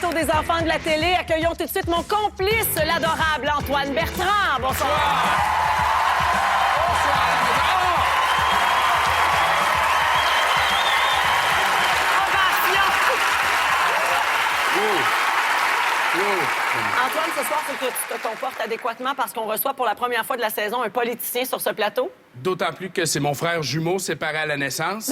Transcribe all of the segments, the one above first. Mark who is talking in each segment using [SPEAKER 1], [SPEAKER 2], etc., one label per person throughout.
[SPEAKER 1] plateau des enfants de la télé. Accueillons tout de suite mon complice, l'adorable Antoine Bertrand. Bonsoir. Antoine, ce soir, il faut que tu te comportes adéquatement parce qu'on reçoit pour la première fois de la saison un politicien sur ce plateau.
[SPEAKER 2] D'autant plus que c'est mon frère jumeau séparé à la naissance.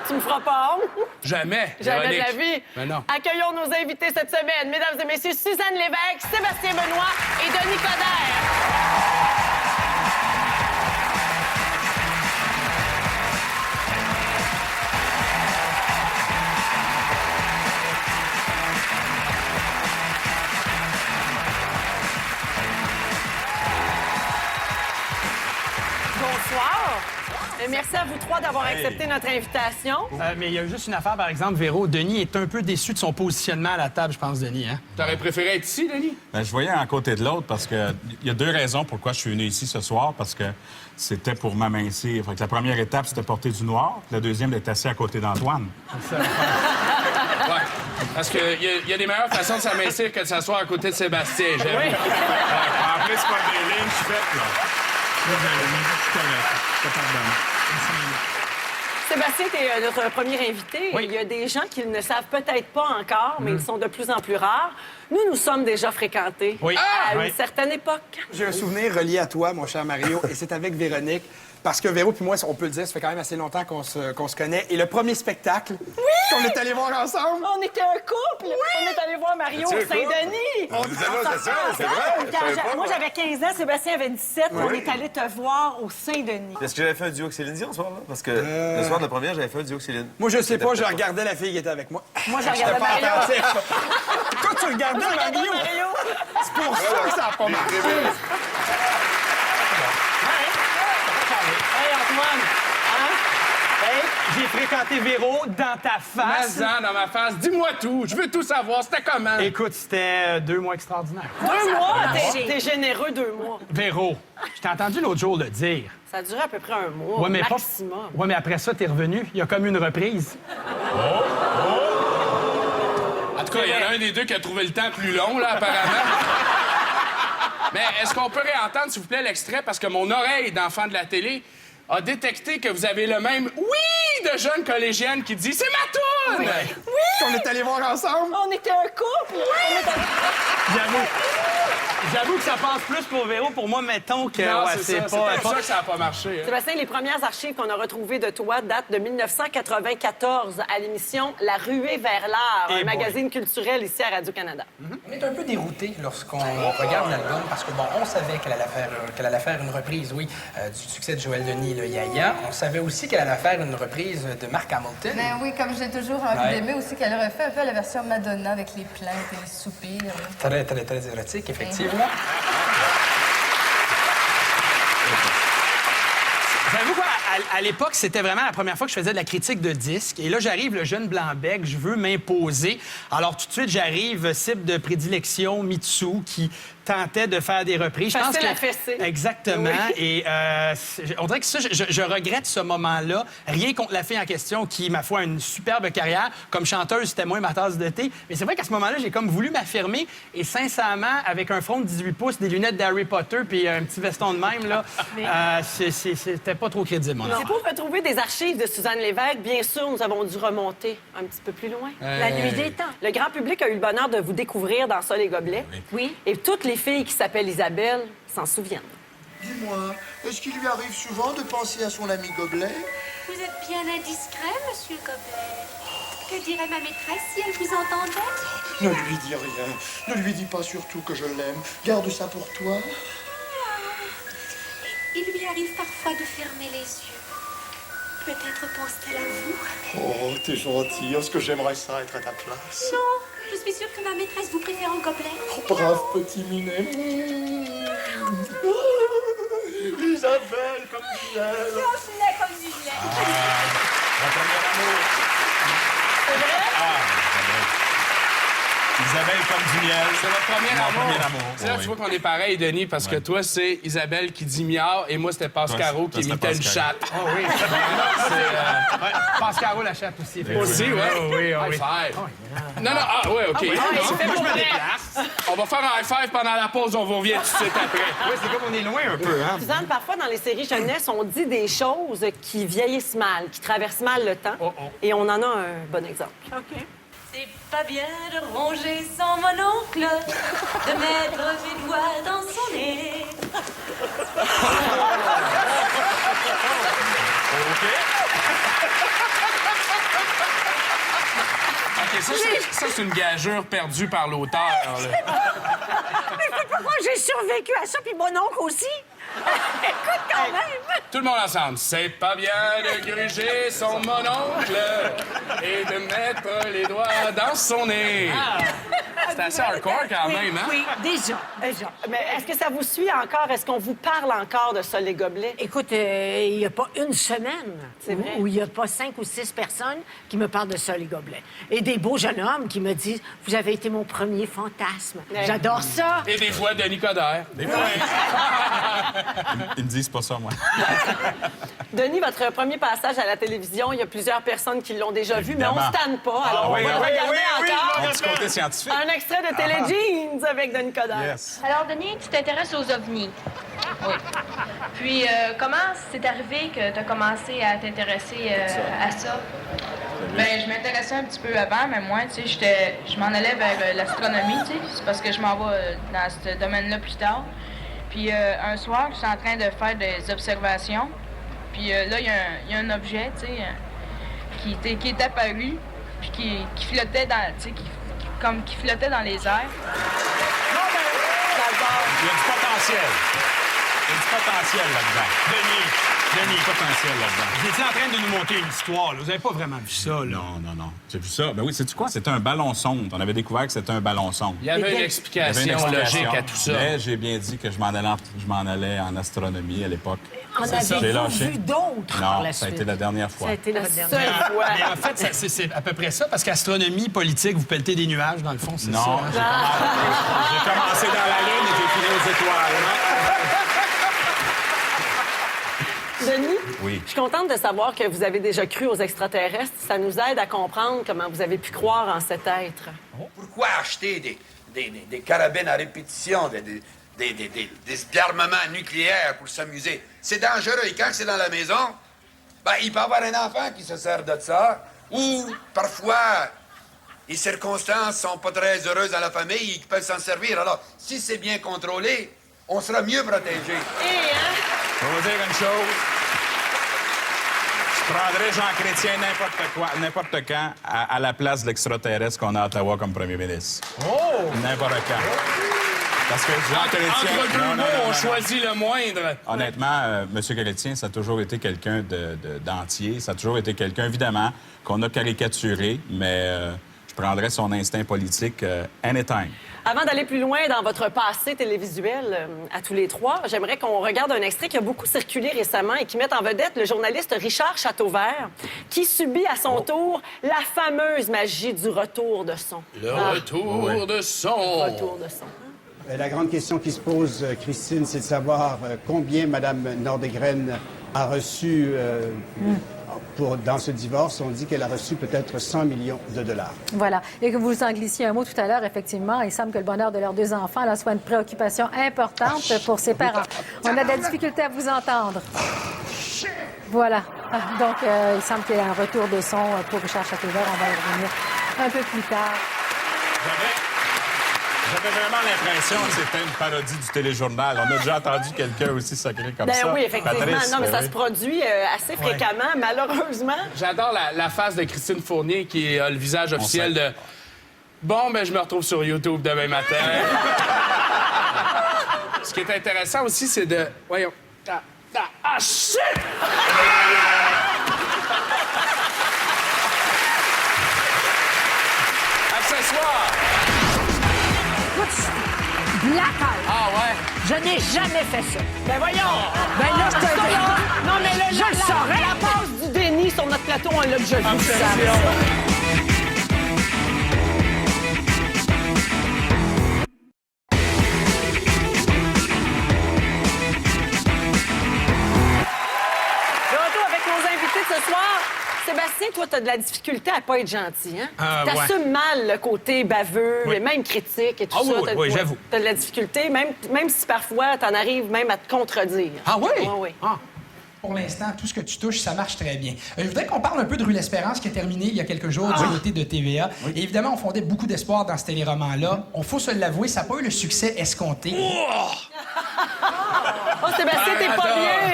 [SPEAKER 1] Tu me feras pas honte?
[SPEAKER 2] Jamais.
[SPEAKER 1] Jamais de
[SPEAKER 2] Véronique.
[SPEAKER 1] la vie.
[SPEAKER 2] Ben non.
[SPEAKER 1] Accueillons nos invités cette semaine. Mesdames et messieurs, Suzanne Lévesque, Sébastien Benoît et Denis Coderre. Bonsoir. Merci à vous trois d'avoir accepté notre invitation.
[SPEAKER 3] Mais il y a juste une affaire, par exemple, Véro. Denis est un peu déçu de son positionnement à la table, je pense, Denis. Hein?
[SPEAKER 2] T'aurais préféré être ici, Denis?
[SPEAKER 4] Ben, je voyais un à côté de l'autre parce que il y a deux raisons pourquoi je suis venu ici ce soir. Parce que c'était pour m'amincir. Fait que la première étape, c'était porter du noir. La deuxième, d'être assis à côté d'Antoine.
[SPEAKER 2] Ouais. Parce qu'il y a des meilleures façons de s'amincir que de s'asseoir à côté de Sébastien, j'aime.
[SPEAKER 1] Oui.
[SPEAKER 4] En plus, pas des lignes, je suis faite, là.
[SPEAKER 1] Sébastien, tu es notre premier invité.
[SPEAKER 3] Oui.
[SPEAKER 1] Il y a des gens qui ne savent peut-être pas encore, mais ils sont de plus en plus rares. Nous sommes déjà fréquentés
[SPEAKER 3] Oui.
[SPEAKER 1] à
[SPEAKER 3] Oui.
[SPEAKER 1] une certaine époque.
[SPEAKER 5] J'ai un souvenir relié à toi, mon cher Mario, et c'est avec Véronique. Parce que Véro puis moi, on peut le dire, ça fait quand même assez longtemps qu'on se connaît. Et le premier spectacle qu'on est allé voir ensemble...
[SPEAKER 1] On était un couple. On est allé voir Mario au Saint-Denis. Moi, j'avais 15 ans, Sébastien avait 17. On est allé te voir au Saint-Denis.
[SPEAKER 6] Est-ce que j'avais fait un duo avec Céline Dion ce soir-là? Parce que le soir de la première, j'avais fait un duo avec Céline.
[SPEAKER 5] Moi, je sais pas, je regardais la fille qui était avec moi.
[SPEAKER 1] Moi, j'ai regardé
[SPEAKER 5] Pas
[SPEAKER 1] Mario.
[SPEAKER 5] attentif. Toi, tu regardais Mario.
[SPEAKER 1] Mario.
[SPEAKER 5] C'est pour ça que ça n'a pas marché.
[SPEAKER 1] Hey, Antoine.
[SPEAKER 3] J'ai fréquenté Véro dans ta face.
[SPEAKER 2] Mazan dans ma face. Dis-moi tout. Je veux tout savoir. C'était comment?
[SPEAKER 3] Écoute, c'était 2 mois extraordinaires.
[SPEAKER 1] 2 mois? T'es généreux 2 mois.
[SPEAKER 3] Véro, je t'ai entendu l'autre jour le dire.
[SPEAKER 1] Ça a duré à peu près 1 mois,
[SPEAKER 3] Ouais, mais
[SPEAKER 1] maximum.
[SPEAKER 3] Ouais, mais après ça, t'es revenu. Il y a comme une reprise.
[SPEAKER 2] En tout cas, il y en a un des deux qui a trouvé le temps plus long, là, apparemment. Mais est-ce qu'on peut réentendre, s'il vous plaît, l'extrait? Parce que mon oreille d'enfant de la télé a détecté que vous avez le même « oui » de jeune collégienne qui dit « c'est ma toune!
[SPEAKER 1] Oui!
[SPEAKER 5] Qu'on est allé voir ensemble.
[SPEAKER 1] On était un couple!
[SPEAKER 3] J'avoue que ça passe plus pour Véro. Pour moi, mettons que
[SPEAKER 2] Non,
[SPEAKER 3] ouais,
[SPEAKER 2] c'est ça. C'est pour ça que ça n'a pas marché. Hein.
[SPEAKER 1] Sébastien, les premières archives qu'on a retrouvées de toi datent de 1994 à l'émission La Ruée vers l'art,
[SPEAKER 3] Eh
[SPEAKER 1] un
[SPEAKER 3] boy.
[SPEAKER 1] magazine culturel ici à Radio-Canada.
[SPEAKER 7] On est un peu dérouté lorsqu'on regarde l'album parce que, bon, on savait qu'elle allait faire une reprise, oui, du succès de Joël Denis, le Yaya. On savait aussi qu'elle allait faire une reprise de Marc Hamilton.
[SPEAKER 8] Ben oui, comme j'ai toujours envie
[SPEAKER 7] Ouais.
[SPEAKER 8] d'aimer aussi qu'elle aurait fait un peu la version Madonna avec les plaintes et les soupirs.
[SPEAKER 7] Très, très, très érotique, effectivement.
[SPEAKER 3] J'avoue qu'à l'époque, c'était vraiment la première fois que je faisais de la critique de disques. Et là, j'arrive, le jeune blanc-bec, je veux m'imposer. Alors, tout de suite, j'arrive, cible de prédilection, Mitsu, qui tentait de faire des reprises.
[SPEAKER 1] Facile à fesser.
[SPEAKER 3] Exactement.
[SPEAKER 1] Oui.
[SPEAKER 3] Et on dirait que ça, je regrette ce moment-là. Rien contre la fille en question qui, ma foi, a une superbe carrière. Comme chanteuse, c'était moins ma tasse de thé. Mais c'est vrai qu'à ce moment-là, j'ai comme voulu m'affirmer. Et sincèrement, avec un front de 18 pouces, des lunettes d'Harry Potter puis un petit veston de même, là, c'était pas trop crédible, mon
[SPEAKER 1] C'est
[SPEAKER 3] enfant.
[SPEAKER 1] pour retrouver des archives de Suzanne Lévesque. Bien sûr, nous avons dû remonter un petit peu plus loin. La nuit des temps. Le grand public a eu le bonheur de vous découvrir dans Ça, les gobelets. Oui. Et toutes les filles qui s'appellent Isabelle s'en souviennent.
[SPEAKER 9] Dis-moi, est-ce qu'il lui arrive souvent de penser à son ami Gobelet?
[SPEAKER 10] Vous êtes bien indiscret, monsieur Goblet. Que dirait ma maîtresse si elle vous entendait?
[SPEAKER 9] Ne lui dis rien. Ne lui dis pas surtout que je l'aime. Garde ça pour toi.
[SPEAKER 10] Il lui arrive parfois de fermer les yeux. Peut-être pense-t-elle à vous?
[SPEAKER 9] Oh, t'es gentil. Est-ce que j'aimerais ça être à ta place?
[SPEAKER 10] Non, je suis sûre que ma maîtresse vous préfère en gobelet.
[SPEAKER 9] Oh, brave petit minet. Isabelle, comme tu l'aimes.
[SPEAKER 10] Lait comme du lait.
[SPEAKER 4] Isabelle comme du miel.
[SPEAKER 2] C'est votre premier
[SPEAKER 4] Mon
[SPEAKER 2] amour.
[SPEAKER 4] premier amour,
[SPEAKER 2] C'est là,
[SPEAKER 4] oui.
[SPEAKER 2] tu vois qu'on est pareil, Denis, parce que toi, c'est Isabelle qui dit miaou et moi, c'était Pascaro qui
[SPEAKER 4] Toi, c'était
[SPEAKER 2] imitait le
[SPEAKER 4] Pascaro.
[SPEAKER 2] chat.
[SPEAKER 3] Oh oui.
[SPEAKER 2] C'est...
[SPEAKER 3] Pascaro la chatte aussi.
[SPEAKER 2] Aussi, ouais.
[SPEAKER 3] Oui.
[SPEAKER 2] High five. Non, ouais, OK.
[SPEAKER 3] Moi, je me déplace.
[SPEAKER 2] On va faire un high five pendant la pause, on vous revient tout de suite après.
[SPEAKER 3] Oui, c'est comme on est loin un peu, hein?
[SPEAKER 1] Suzanne, parfois, dans les séries jeunesse, on dit des choses qui vieillissent mal, qui traversent mal le temps. Et on en a un bon exemple.
[SPEAKER 10] OK. C'est pas bien de ronger son mononcle, de mettre ses doigts dans son nez.
[SPEAKER 2] OK, ça, c'est une gageure perdue par l'auteur. là.
[SPEAKER 1] Pourquoi j'ai survécu à ça, puis mon oncle aussi? Écoute, quand même!
[SPEAKER 2] Tout le monde ensemble. C'est pas bien de gruger son mononcle et de mettre les doigts dans son nez. C'est assez hardcore quand même, hein?
[SPEAKER 1] Oui, déjà. Mais est-ce que ça vous suit encore? Est-ce qu'on vous parle encore de ça, les gobelets?
[SPEAKER 11] Écoute, il n'y a pas une semaine où il n'y a pas 5 ou 6 personnes qui me parlent de ça, les gobelets. Et des beaux jeunes hommes qui me disent « Vous avez été mon premier fantasme.
[SPEAKER 1] Ouais.
[SPEAKER 11] J'adore ça. »
[SPEAKER 2] Et des fois, Denis Coderre.
[SPEAKER 4] Des fois. Ils me disent pas ça, moi.
[SPEAKER 1] Denis, votre premier passage à la télévision, il y a plusieurs personnes qui l'ont déjà vu, mais on ne
[SPEAKER 4] Évidemment.
[SPEAKER 1] se tanne pas. Alors,
[SPEAKER 4] oui,
[SPEAKER 1] on va le
[SPEAKER 4] oui,
[SPEAKER 1] regarder
[SPEAKER 4] oui,
[SPEAKER 1] encore.
[SPEAKER 4] Mon petit côté scientifique.
[SPEAKER 1] Un extrait de Télé Jeans avec Denis Coderre.
[SPEAKER 4] Yes.
[SPEAKER 8] Alors, Denis, tu t'intéresses aux ovnis. Oui. Puis, comment c'est arrivé que tu as commencé à t'intéresser à ça?
[SPEAKER 12] Ben, je m'intéressais un petit peu avant, mais moi, tu sais, je m'en allais vers l'astronomie, tu sais. C'est parce que je m'en vais dans ce domaine-là plus tard. Puis un soir, je suis en train de faire des observations. Puis là, il y a un objet, tu sais, qui est apparu, puis qui flottait dans, tu sais, qui flottait dans les airs.
[SPEAKER 4] Il y a du potentiel. Il y a du potentiel là-dedans. Denis, potentiel là-dedans.
[SPEAKER 3] Vous étiez en train de nous monter une histoire, là. Vous n'avez pas vraiment vu ça, là.
[SPEAKER 4] Non. J'ai vu ça. Ben oui, sais-tu quoi? C'était un ballon sonde. On avait découvert que c'était un ballon sonde.
[SPEAKER 2] Il y avait une explication logique à tout ça.
[SPEAKER 4] Mais j'ai bien dit que je m'en allais en astronomie à l'époque.
[SPEAKER 11] En
[SPEAKER 4] J'ai
[SPEAKER 11] avez-vous
[SPEAKER 4] lâché.
[SPEAKER 11] vu d'autres par
[SPEAKER 4] Non,
[SPEAKER 11] la
[SPEAKER 4] ça a
[SPEAKER 11] suite?
[SPEAKER 4] été la dernière fois.
[SPEAKER 11] Ça a été la
[SPEAKER 1] Seule
[SPEAKER 11] dernière.
[SPEAKER 1] fois.
[SPEAKER 3] Mais en fait, c'est à peu près ça, parce qu'astronomie, politique, vous pelletez des nuages, dans le fond, c'est ça.
[SPEAKER 4] Non,
[SPEAKER 3] hein?
[SPEAKER 4] j'ai commencé dans la Lune et j'ai fini aux étoiles.
[SPEAKER 1] Denis,
[SPEAKER 4] Oui.
[SPEAKER 1] je suis contente de savoir que vous avez déjà cru aux extraterrestres. Ça nous aide à comprendre comment vous avez pu croire en cet être.
[SPEAKER 13] Pourquoi acheter des carabines à répétition, des armements nucléaires pour s'amuser? C'est dangereux. Et quand c'est dans la maison, ben, il peut y avoir un enfant qui se sert de ça. Ou, parfois, les circonstances sont pas très heureuses dans la famille, ils peuvent s'en servir. Alors, si c'est bien contrôlé, on sera mieux protégé.
[SPEAKER 4] Je vais vous dire une chose. Je prendrais Jean Chrétien n'importe quand à la place de l'extraterrestre qu'on a à Ottawa comme premier ministre.
[SPEAKER 2] Oh!
[SPEAKER 4] N'importe quand. Parce que Jean Chrétien...
[SPEAKER 2] Entre deux
[SPEAKER 4] Non,
[SPEAKER 2] mots, on
[SPEAKER 4] non.
[SPEAKER 2] choisit le moindre.
[SPEAKER 4] Honnêtement, M. Chrétien, ça a toujours été quelqu'un d'entier. Ça a toujours été quelqu'un, évidemment, qu'on a caricaturé, mais je prendrais son instinct politique anytime.
[SPEAKER 1] Avant d'aller plus loin dans votre passé télévisuel à tous les trois, j'aimerais qu'on regarde un extrait qui a beaucoup circulé récemment et qui met en vedette le journaliste Richard Chateauvert, qui subit à son tour la fameuse magie du retour de son.
[SPEAKER 2] Le retour de son.
[SPEAKER 1] Retour de son.
[SPEAKER 14] La grande question qui se pose, Christine, c'est de savoir combien Mme Nordegren a reçu dans ce divorce. On dit qu'elle a reçu peut-être 100 millions de dollars.
[SPEAKER 15] Voilà. Et que vous en glissiez un mot tout à l'heure, effectivement, il semble que le bonheur de leurs deux enfants là, soit une préoccupation importante pour ses parents. On a de la difficulté à vous entendre. Voilà. Donc, il semble qu'il y a un retour de son pour Richard Chateauvert. On va y revenir un peu plus tard.
[SPEAKER 4] J'avais vraiment l'impression que c'était une parodie du téléjournal. On a déjà entendu quelqu'un aussi sacré comme ça.
[SPEAKER 1] Ben oui, effectivement.
[SPEAKER 4] Patrice,
[SPEAKER 1] non, mais ça
[SPEAKER 4] oui.
[SPEAKER 1] se produit assez fréquemment, malheureusement.
[SPEAKER 2] J'adore la face de Christine Fournier qui a le visage officiel de « Bon, ben je me retrouve sur YouTube demain matin. » Ce qui est intéressant aussi, c'est de... Voyons. Ah, shit! Accessoires!
[SPEAKER 11] Blackout!
[SPEAKER 2] Ah ouais?
[SPEAKER 11] Je n'ai jamais fait ça.
[SPEAKER 1] Ben voyons!
[SPEAKER 11] Ben là, je te
[SPEAKER 1] Ça,
[SPEAKER 11] dis.
[SPEAKER 1] là, non, mais là,
[SPEAKER 11] Je le saurais.
[SPEAKER 1] La passe du déni sur notre plateau, on l'a déjà vu.
[SPEAKER 2] Obsession.
[SPEAKER 1] que ce soir, Sébastien, toi, t'as de la difficulté à pas être gentil, hein?
[SPEAKER 3] Ouais.
[SPEAKER 1] T'assumes mal le côté baveux,
[SPEAKER 3] Oui.
[SPEAKER 1] même critique et tout
[SPEAKER 3] Ah
[SPEAKER 1] ça.
[SPEAKER 3] oui, oui, j'avoue.
[SPEAKER 1] T'as de la difficulté, même si parfois t'en arrives même à te contredire.
[SPEAKER 3] Ah oui?
[SPEAKER 1] Oui.
[SPEAKER 3] Ah.
[SPEAKER 7] Pour l'instant, tout ce que tu touches, ça marche très bien. Je voudrais qu'on parle un peu de Rue l'Espérance qui a terminé il y a quelques jours du côté de TVA. Et évidemment, on fondait beaucoup d'espoir dans ce téléroman-là. On faut se l'avouer, ça n'a pas eu le succès escompté.
[SPEAKER 1] Oh, Sébastien, t'es pas bien!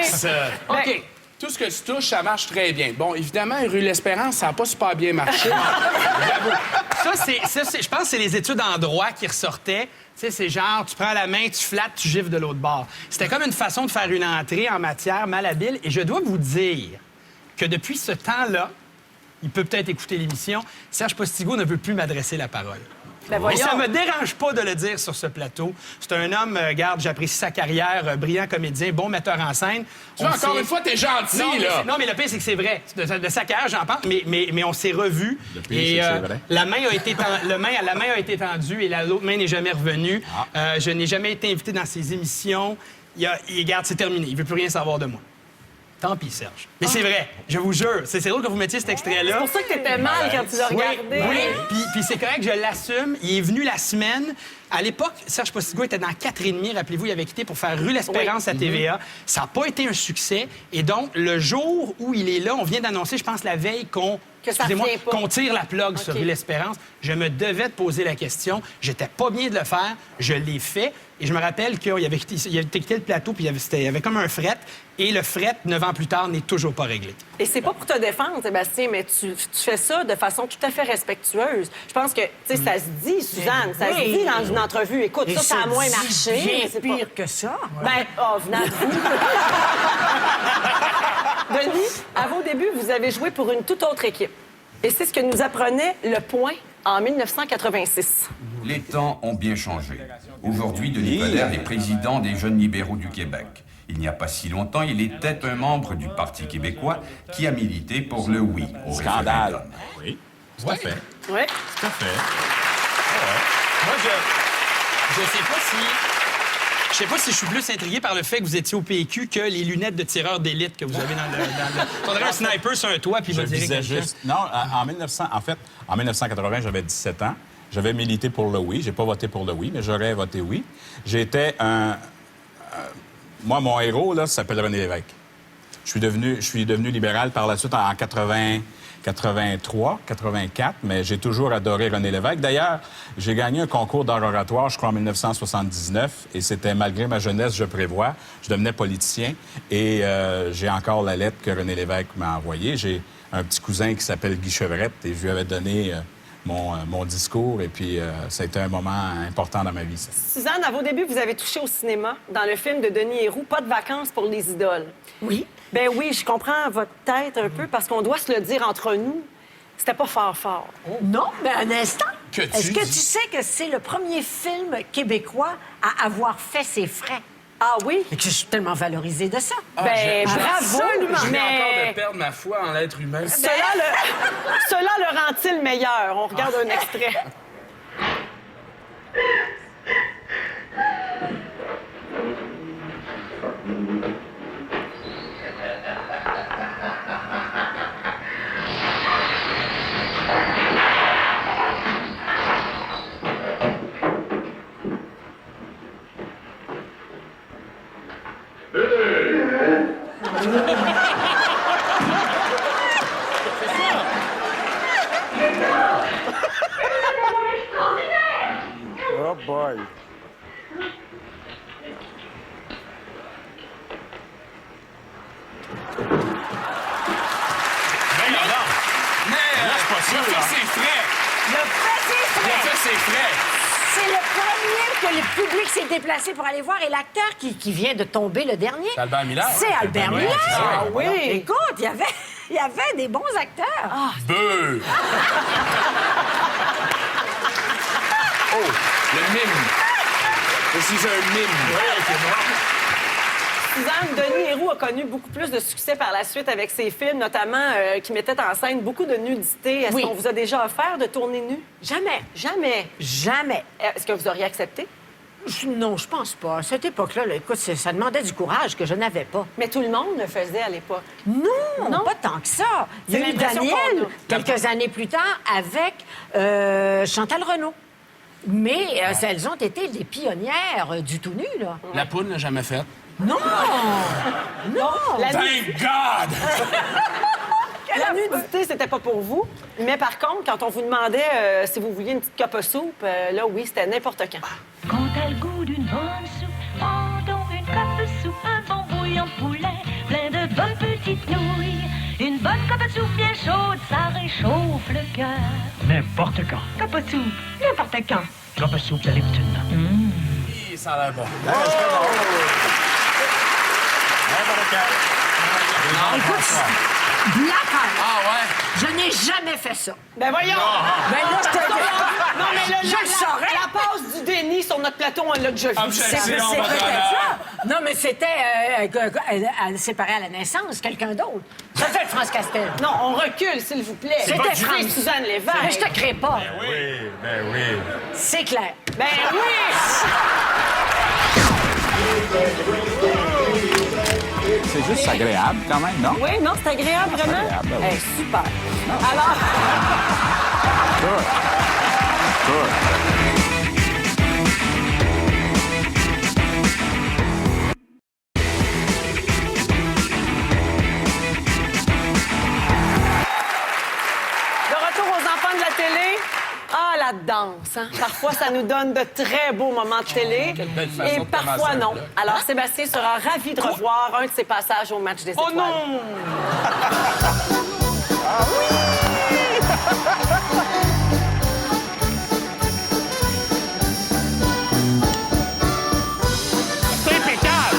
[SPEAKER 2] OK. Tout ce que tu touches, ça marche très bien. Bon, évidemment, Rue l'Espérance, ça n'a pas super bien marché.
[SPEAKER 3] Ça, je pense que c'est les études en droit qui ressortaient. Tu sais, c'est genre, tu prends la main, tu flattes, tu gifles de l'autre bord. C'était comme une façon de faire une entrée en matière malhabile. Et je dois vous dire que depuis ce temps-là, il peut peut-être écouter l'émission, Serge Postigo ne veut plus m'adresser la parole.
[SPEAKER 1] Ben
[SPEAKER 3] Et
[SPEAKER 1] voyons.
[SPEAKER 3] ça me dérange pas de le dire sur ce plateau. C'est un homme, regarde, j'apprécie sa carrière, brillant comédien, bon metteur en scène.
[SPEAKER 2] Tu vois, encore une fois, t'es gentil, là.
[SPEAKER 3] Non, mais le pire, c'est que c'est vrai. De sa carrière, j'en parle, mais on s'est revus.
[SPEAKER 4] Le pire, c'est que c'est vrai.
[SPEAKER 3] La main a été tendue et l'autre main n'est jamais revenue. Je n'ai jamais été invité dans ses émissions. Regarde, c'est terminé. Il veut plus rien savoir de moi. Tant pis, Serge. Mais c'est vrai, je vous jure. C'est drôle que vous mettiez cet extrait-là.
[SPEAKER 1] C'est pour ça que t'étais mal quand tu l'as regardé.
[SPEAKER 3] Oui. Puis c'est correct, je l'assume. Il est venu la semaine. À l'époque, Serge Postigo était dans 4,5. Rappelez-vous, il avait quitté pour faire Rue l'Espérance à TVA. Ça n'a pas été un succès. Et donc, le jour où il est là, on vient d'annoncer, je pense, la veille qu'on tire la plug sur Rue l'Espérance. Je me devais de poser la question. J'étais pas bien de le faire. Je l'ai fait. Et je me rappelle qu'il avait quitté le plateau, puis il y avait comme un fret. Et le fret, 9 ans plus tard, n'est toujours pas réglé.
[SPEAKER 1] Et c'est pas pour te défendre, Sébastien, mais tu fais ça de façon tout à fait respectueuse. Je pense que, tu sais, ça se dit, Suzanne, ça se dit dans une entrevue. Écoute,
[SPEAKER 11] Et
[SPEAKER 1] ça a moins marché.
[SPEAKER 11] Bien
[SPEAKER 1] mais c'est
[SPEAKER 11] pire
[SPEAKER 1] pas...
[SPEAKER 11] que ça.
[SPEAKER 1] Ben, venant de vous. Denis, à vos débuts, vous avez joué pour une toute autre équipe. Et c'est ce que nous apprenait Le Point en 1986.
[SPEAKER 16] Les temps ont bien changé. Aujourd'hui, Denis Coderre est président des Jeunes libéraux du Québec. Il n'y a pas si longtemps, il était un membre du Parti québécois qui a milité pour le oui au référendum.
[SPEAKER 4] Oui, tout à fait.
[SPEAKER 1] Oui.
[SPEAKER 4] Tout à fait.
[SPEAKER 3] Moi, je sais pas si je suis plus intrigué par le fait que vous étiez au PQ que les lunettes de tireur d'élite que vous avez dans le... Faudrait un sniper sur un toit puis
[SPEAKER 4] Je
[SPEAKER 3] me dire
[SPEAKER 4] visais juste... Non, en 1980, j'avais 17 ans. J'avais milité pour le oui. J'ai pas voté pour le oui, mais j'aurais voté oui. J'étais moi, mon héros, là, s'appelle René Lévesque. Je suis devenu libéral par la suite en 83, 84, mais j'ai toujours adoré René Lévesque. D'ailleurs, j'ai gagné un concours d'art oratoire, je crois, en 1979, et c'était malgré ma jeunesse, je prévois. Je devenais politicien, et j'ai encore la lettre que René Lévesque m'a envoyée. J'ai un petit cousin qui s'appelle Guy Chevrette, et je lui avais donné mon discours, et puis ça a été un moment important dans ma vie. Ça.
[SPEAKER 1] Suzanne, à vos débuts, vous avez touché au cinéma dans le film de Denis Héroux, Pas de vacances pour les idoles.
[SPEAKER 11] Oui.
[SPEAKER 1] Ben oui, je comprends votre tête un peu, parce qu'on doit se le dire entre nous. C'était pas fort.
[SPEAKER 11] Non, mais un instant.
[SPEAKER 2] Que tu
[SPEAKER 11] Est-ce que
[SPEAKER 2] dis?
[SPEAKER 11] tu sais que c'est le premier film québécois à avoir fait ses frais?
[SPEAKER 1] Ah oui?
[SPEAKER 11] Et que je suis tellement valorisée de ça.
[SPEAKER 1] Ben, bravo!
[SPEAKER 2] Absolument. Je viens encore
[SPEAKER 1] Mais
[SPEAKER 2] de perdre ma foi en l'être humain.
[SPEAKER 1] cela le rend-il meilleur? On regarde un extrait.
[SPEAKER 5] Oh boy.
[SPEAKER 2] C'est pas ça, là. C'est frais.
[SPEAKER 11] Le fait ses
[SPEAKER 2] Il a
[SPEAKER 11] frais.
[SPEAKER 2] fait ses frais.
[SPEAKER 11] C'est le premier que le public s'est déplacé pour aller voir. Et l'acteur qui vient de tomber le dernier,
[SPEAKER 2] C'est Albert Miller.
[SPEAKER 11] c'est Albert
[SPEAKER 2] Oui,
[SPEAKER 11] Miller.
[SPEAKER 2] c'est ça.
[SPEAKER 1] Ah oui!
[SPEAKER 11] Écoute, il y avait des bons acteurs.
[SPEAKER 2] Beuh! Oh, le mime. Je suis un mime.
[SPEAKER 1] Suzanne, Denis Héroux a connu beaucoup plus de succès par la suite avec ses films, notamment qui mettaient en scène beaucoup de nudité. Est-ce
[SPEAKER 11] Oui.
[SPEAKER 1] qu'on vous a déjà offert de tourner nu?
[SPEAKER 11] Jamais.
[SPEAKER 1] Jamais.
[SPEAKER 11] Jamais.
[SPEAKER 1] Est-ce que vous auriez accepté?
[SPEAKER 11] Non, je pense pas. À cette époque-là, là, écoute, ça demandait du courage que je n'avais pas.
[SPEAKER 1] Mais tout le monde le faisait à l'époque.
[SPEAKER 11] Non, pas tant que ça. Il y a eu Daniel, quelques années plus tard, avec Chantal Renaud. Mais elles ont été des pionnières du tout nu, là.
[SPEAKER 2] La poudre l'a jamais faite.
[SPEAKER 11] Non! Non!
[SPEAKER 2] Thank God!
[SPEAKER 1] La nudité, c'était pas pour vous. Mais par contre, quand on vous demandait si vous vouliez une petite cup of soupe, là, oui, c'était n'importe quand.
[SPEAKER 10] Quand t'as le goût d'une bonne soupe, prends donc une cup de soupe, un bon bouillon de poulet, plein de bonnes petites nouilles. Une bonne cup de soupe bien chaude, ça réchauffe le cœur.
[SPEAKER 17] N'importe quand.
[SPEAKER 10] Cup de soupe, n'importe quand.
[SPEAKER 17] Cup of soupe de Lipton.
[SPEAKER 2] Ça a l'air bon.
[SPEAKER 11] Écoute, blackout.
[SPEAKER 2] Ah ouais?
[SPEAKER 11] Je n'ai jamais fait ça.
[SPEAKER 1] Ben voyons!
[SPEAKER 11] Ben là, je te
[SPEAKER 1] Non, mais là,
[SPEAKER 11] je le saurais.
[SPEAKER 1] La passe du déni sur notre plateau, on l'a déjà vu.
[SPEAKER 2] Objection,
[SPEAKER 11] C'est
[SPEAKER 2] votre
[SPEAKER 11] peut-être
[SPEAKER 2] honneur.
[SPEAKER 11] ça. Non, mais c'était séparé à la naissance, quelqu'un d'autre. Ça fait France Castel.
[SPEAKER 1] Non, on recule, s'il vous plaît.
[SPEAKER 11] C'était France.
[SPEAKER 1] Suzanne Lévesque.
[SPEAKER 11] Mais je te crée pas.
[SPEAKER 4] Ben oui.
[SPEAKER 11] C'est clair.
[SPEAKER 1] Ben oui!
[SPEAKER 4] C'est juste agréable, quand même, non?
[SPEAKER 1] Oui, non, c'est agréable, vraiment.
[SPEAKER 4] agréable, ben oui.
[SPEAKER 1] Eh, super. Alors... De retour aux enfants de la télé. Ah, la danse, hein? Parfois, ça nous donne de très beaux moments de télé.
[SPEAKER 2] Quelle belle façon
[SPEAKER 1] Et
[SPEAKER 2] de
[SPEAKER 1] parfois,
[SPEAKER 2] commencer un
[SPEAKER 1] non.
[SPEAKER 2] bloc.
[SPEAKER 1] Alors, Sébastien sera ravi de revoir un de ses passages au match des étoiles.
[SPEAKER 2] Oh non!
[SPEAKER 3] C'est impeccable!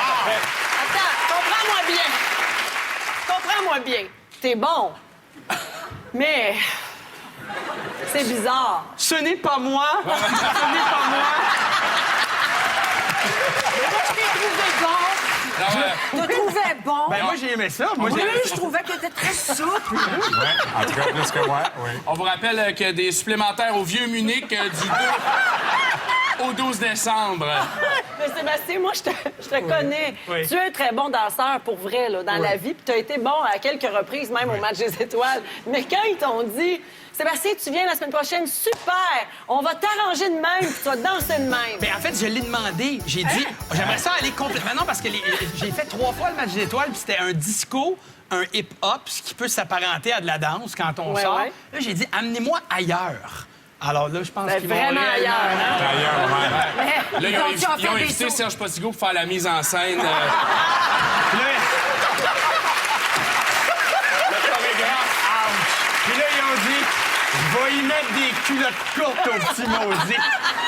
[SPEAKER 1] Attends, comprends-moi bien. T'es bon. Mais... c'est bizarre.
[SPEAKER 3] Ce n'est pas moi! Ce n'est pas moi!
[SPEAKER 11] Je te trouvais bon.
[SPEAKER 3] Ben moi, j'ai aimé ça. Moi,
[SPEAKER 11] Oui, je trouvais que t'étais très souple.
[SPEAKER 4] En tout cas, plus que moi, oui.
[SPEAKER 2] On vous rappelle que des supplémentaires au Vieux-Munich du 2 au 12 décembre.
[SPEAKER 1] Mais Sébastien, moi, je te connais.
[SPEAKER 3] Oui.
[SPEAKER 1] Tu es un très bon danseur, pour vrai, là, dans la vie. Puis tu as été bon à quelques reprises, même au match des étoiles. Mais quand ils t'ont dit... Sébastien, tu viens la semaine prochaine, super! On va t'arranger de même, puis tu vas danser de même.
[SPEAKER 3] Ben, en fait, je l'ai demandé. J'ai dit, j'aimerais ça aller complètement. Non, parce que j'ai fait 3 fois le match des étoiles, puis c'était un disco, un hip-hop, ce qui peut s'apparenter à de la danse quand on
[SPEAKER 1] Ouais,
[SPEAKER 3] sort.
[SPEAKER 1] ouais.
[SPEAKER 3] Là, j'ai dit, amenez-moi ailleurs. Alors là, je pense
[SPEAKER 1] Ben,
[SPEAKER 3] qu'ils vont
[SPEAKER 1] vraiment
[SPEAKER 3] aller
[SPEAKER 1] ailleurs, hein?
[SPEAKER 4] D'ailleurs, ouais.
[SPEAKER 2] Là,
[SPEAKER 11] Donc, tu vas
[SPEAKER 2] ils
[SPEAKER 11] faire
[SPEAKER 2] ont
[SPEAKER 11] des
[SPEAKER 2] invité
[SPEAKER 11] sauts.
[SPEAKER 2] Serge Postigo pour faire la mise en scène.
[SPEAKER 3] Là,
[SPEAKER 2] Le chorégraphe.
[SPEAKER 3] puis là, ils ont dit, je vais y mettre des culottes courtes au petit maudit.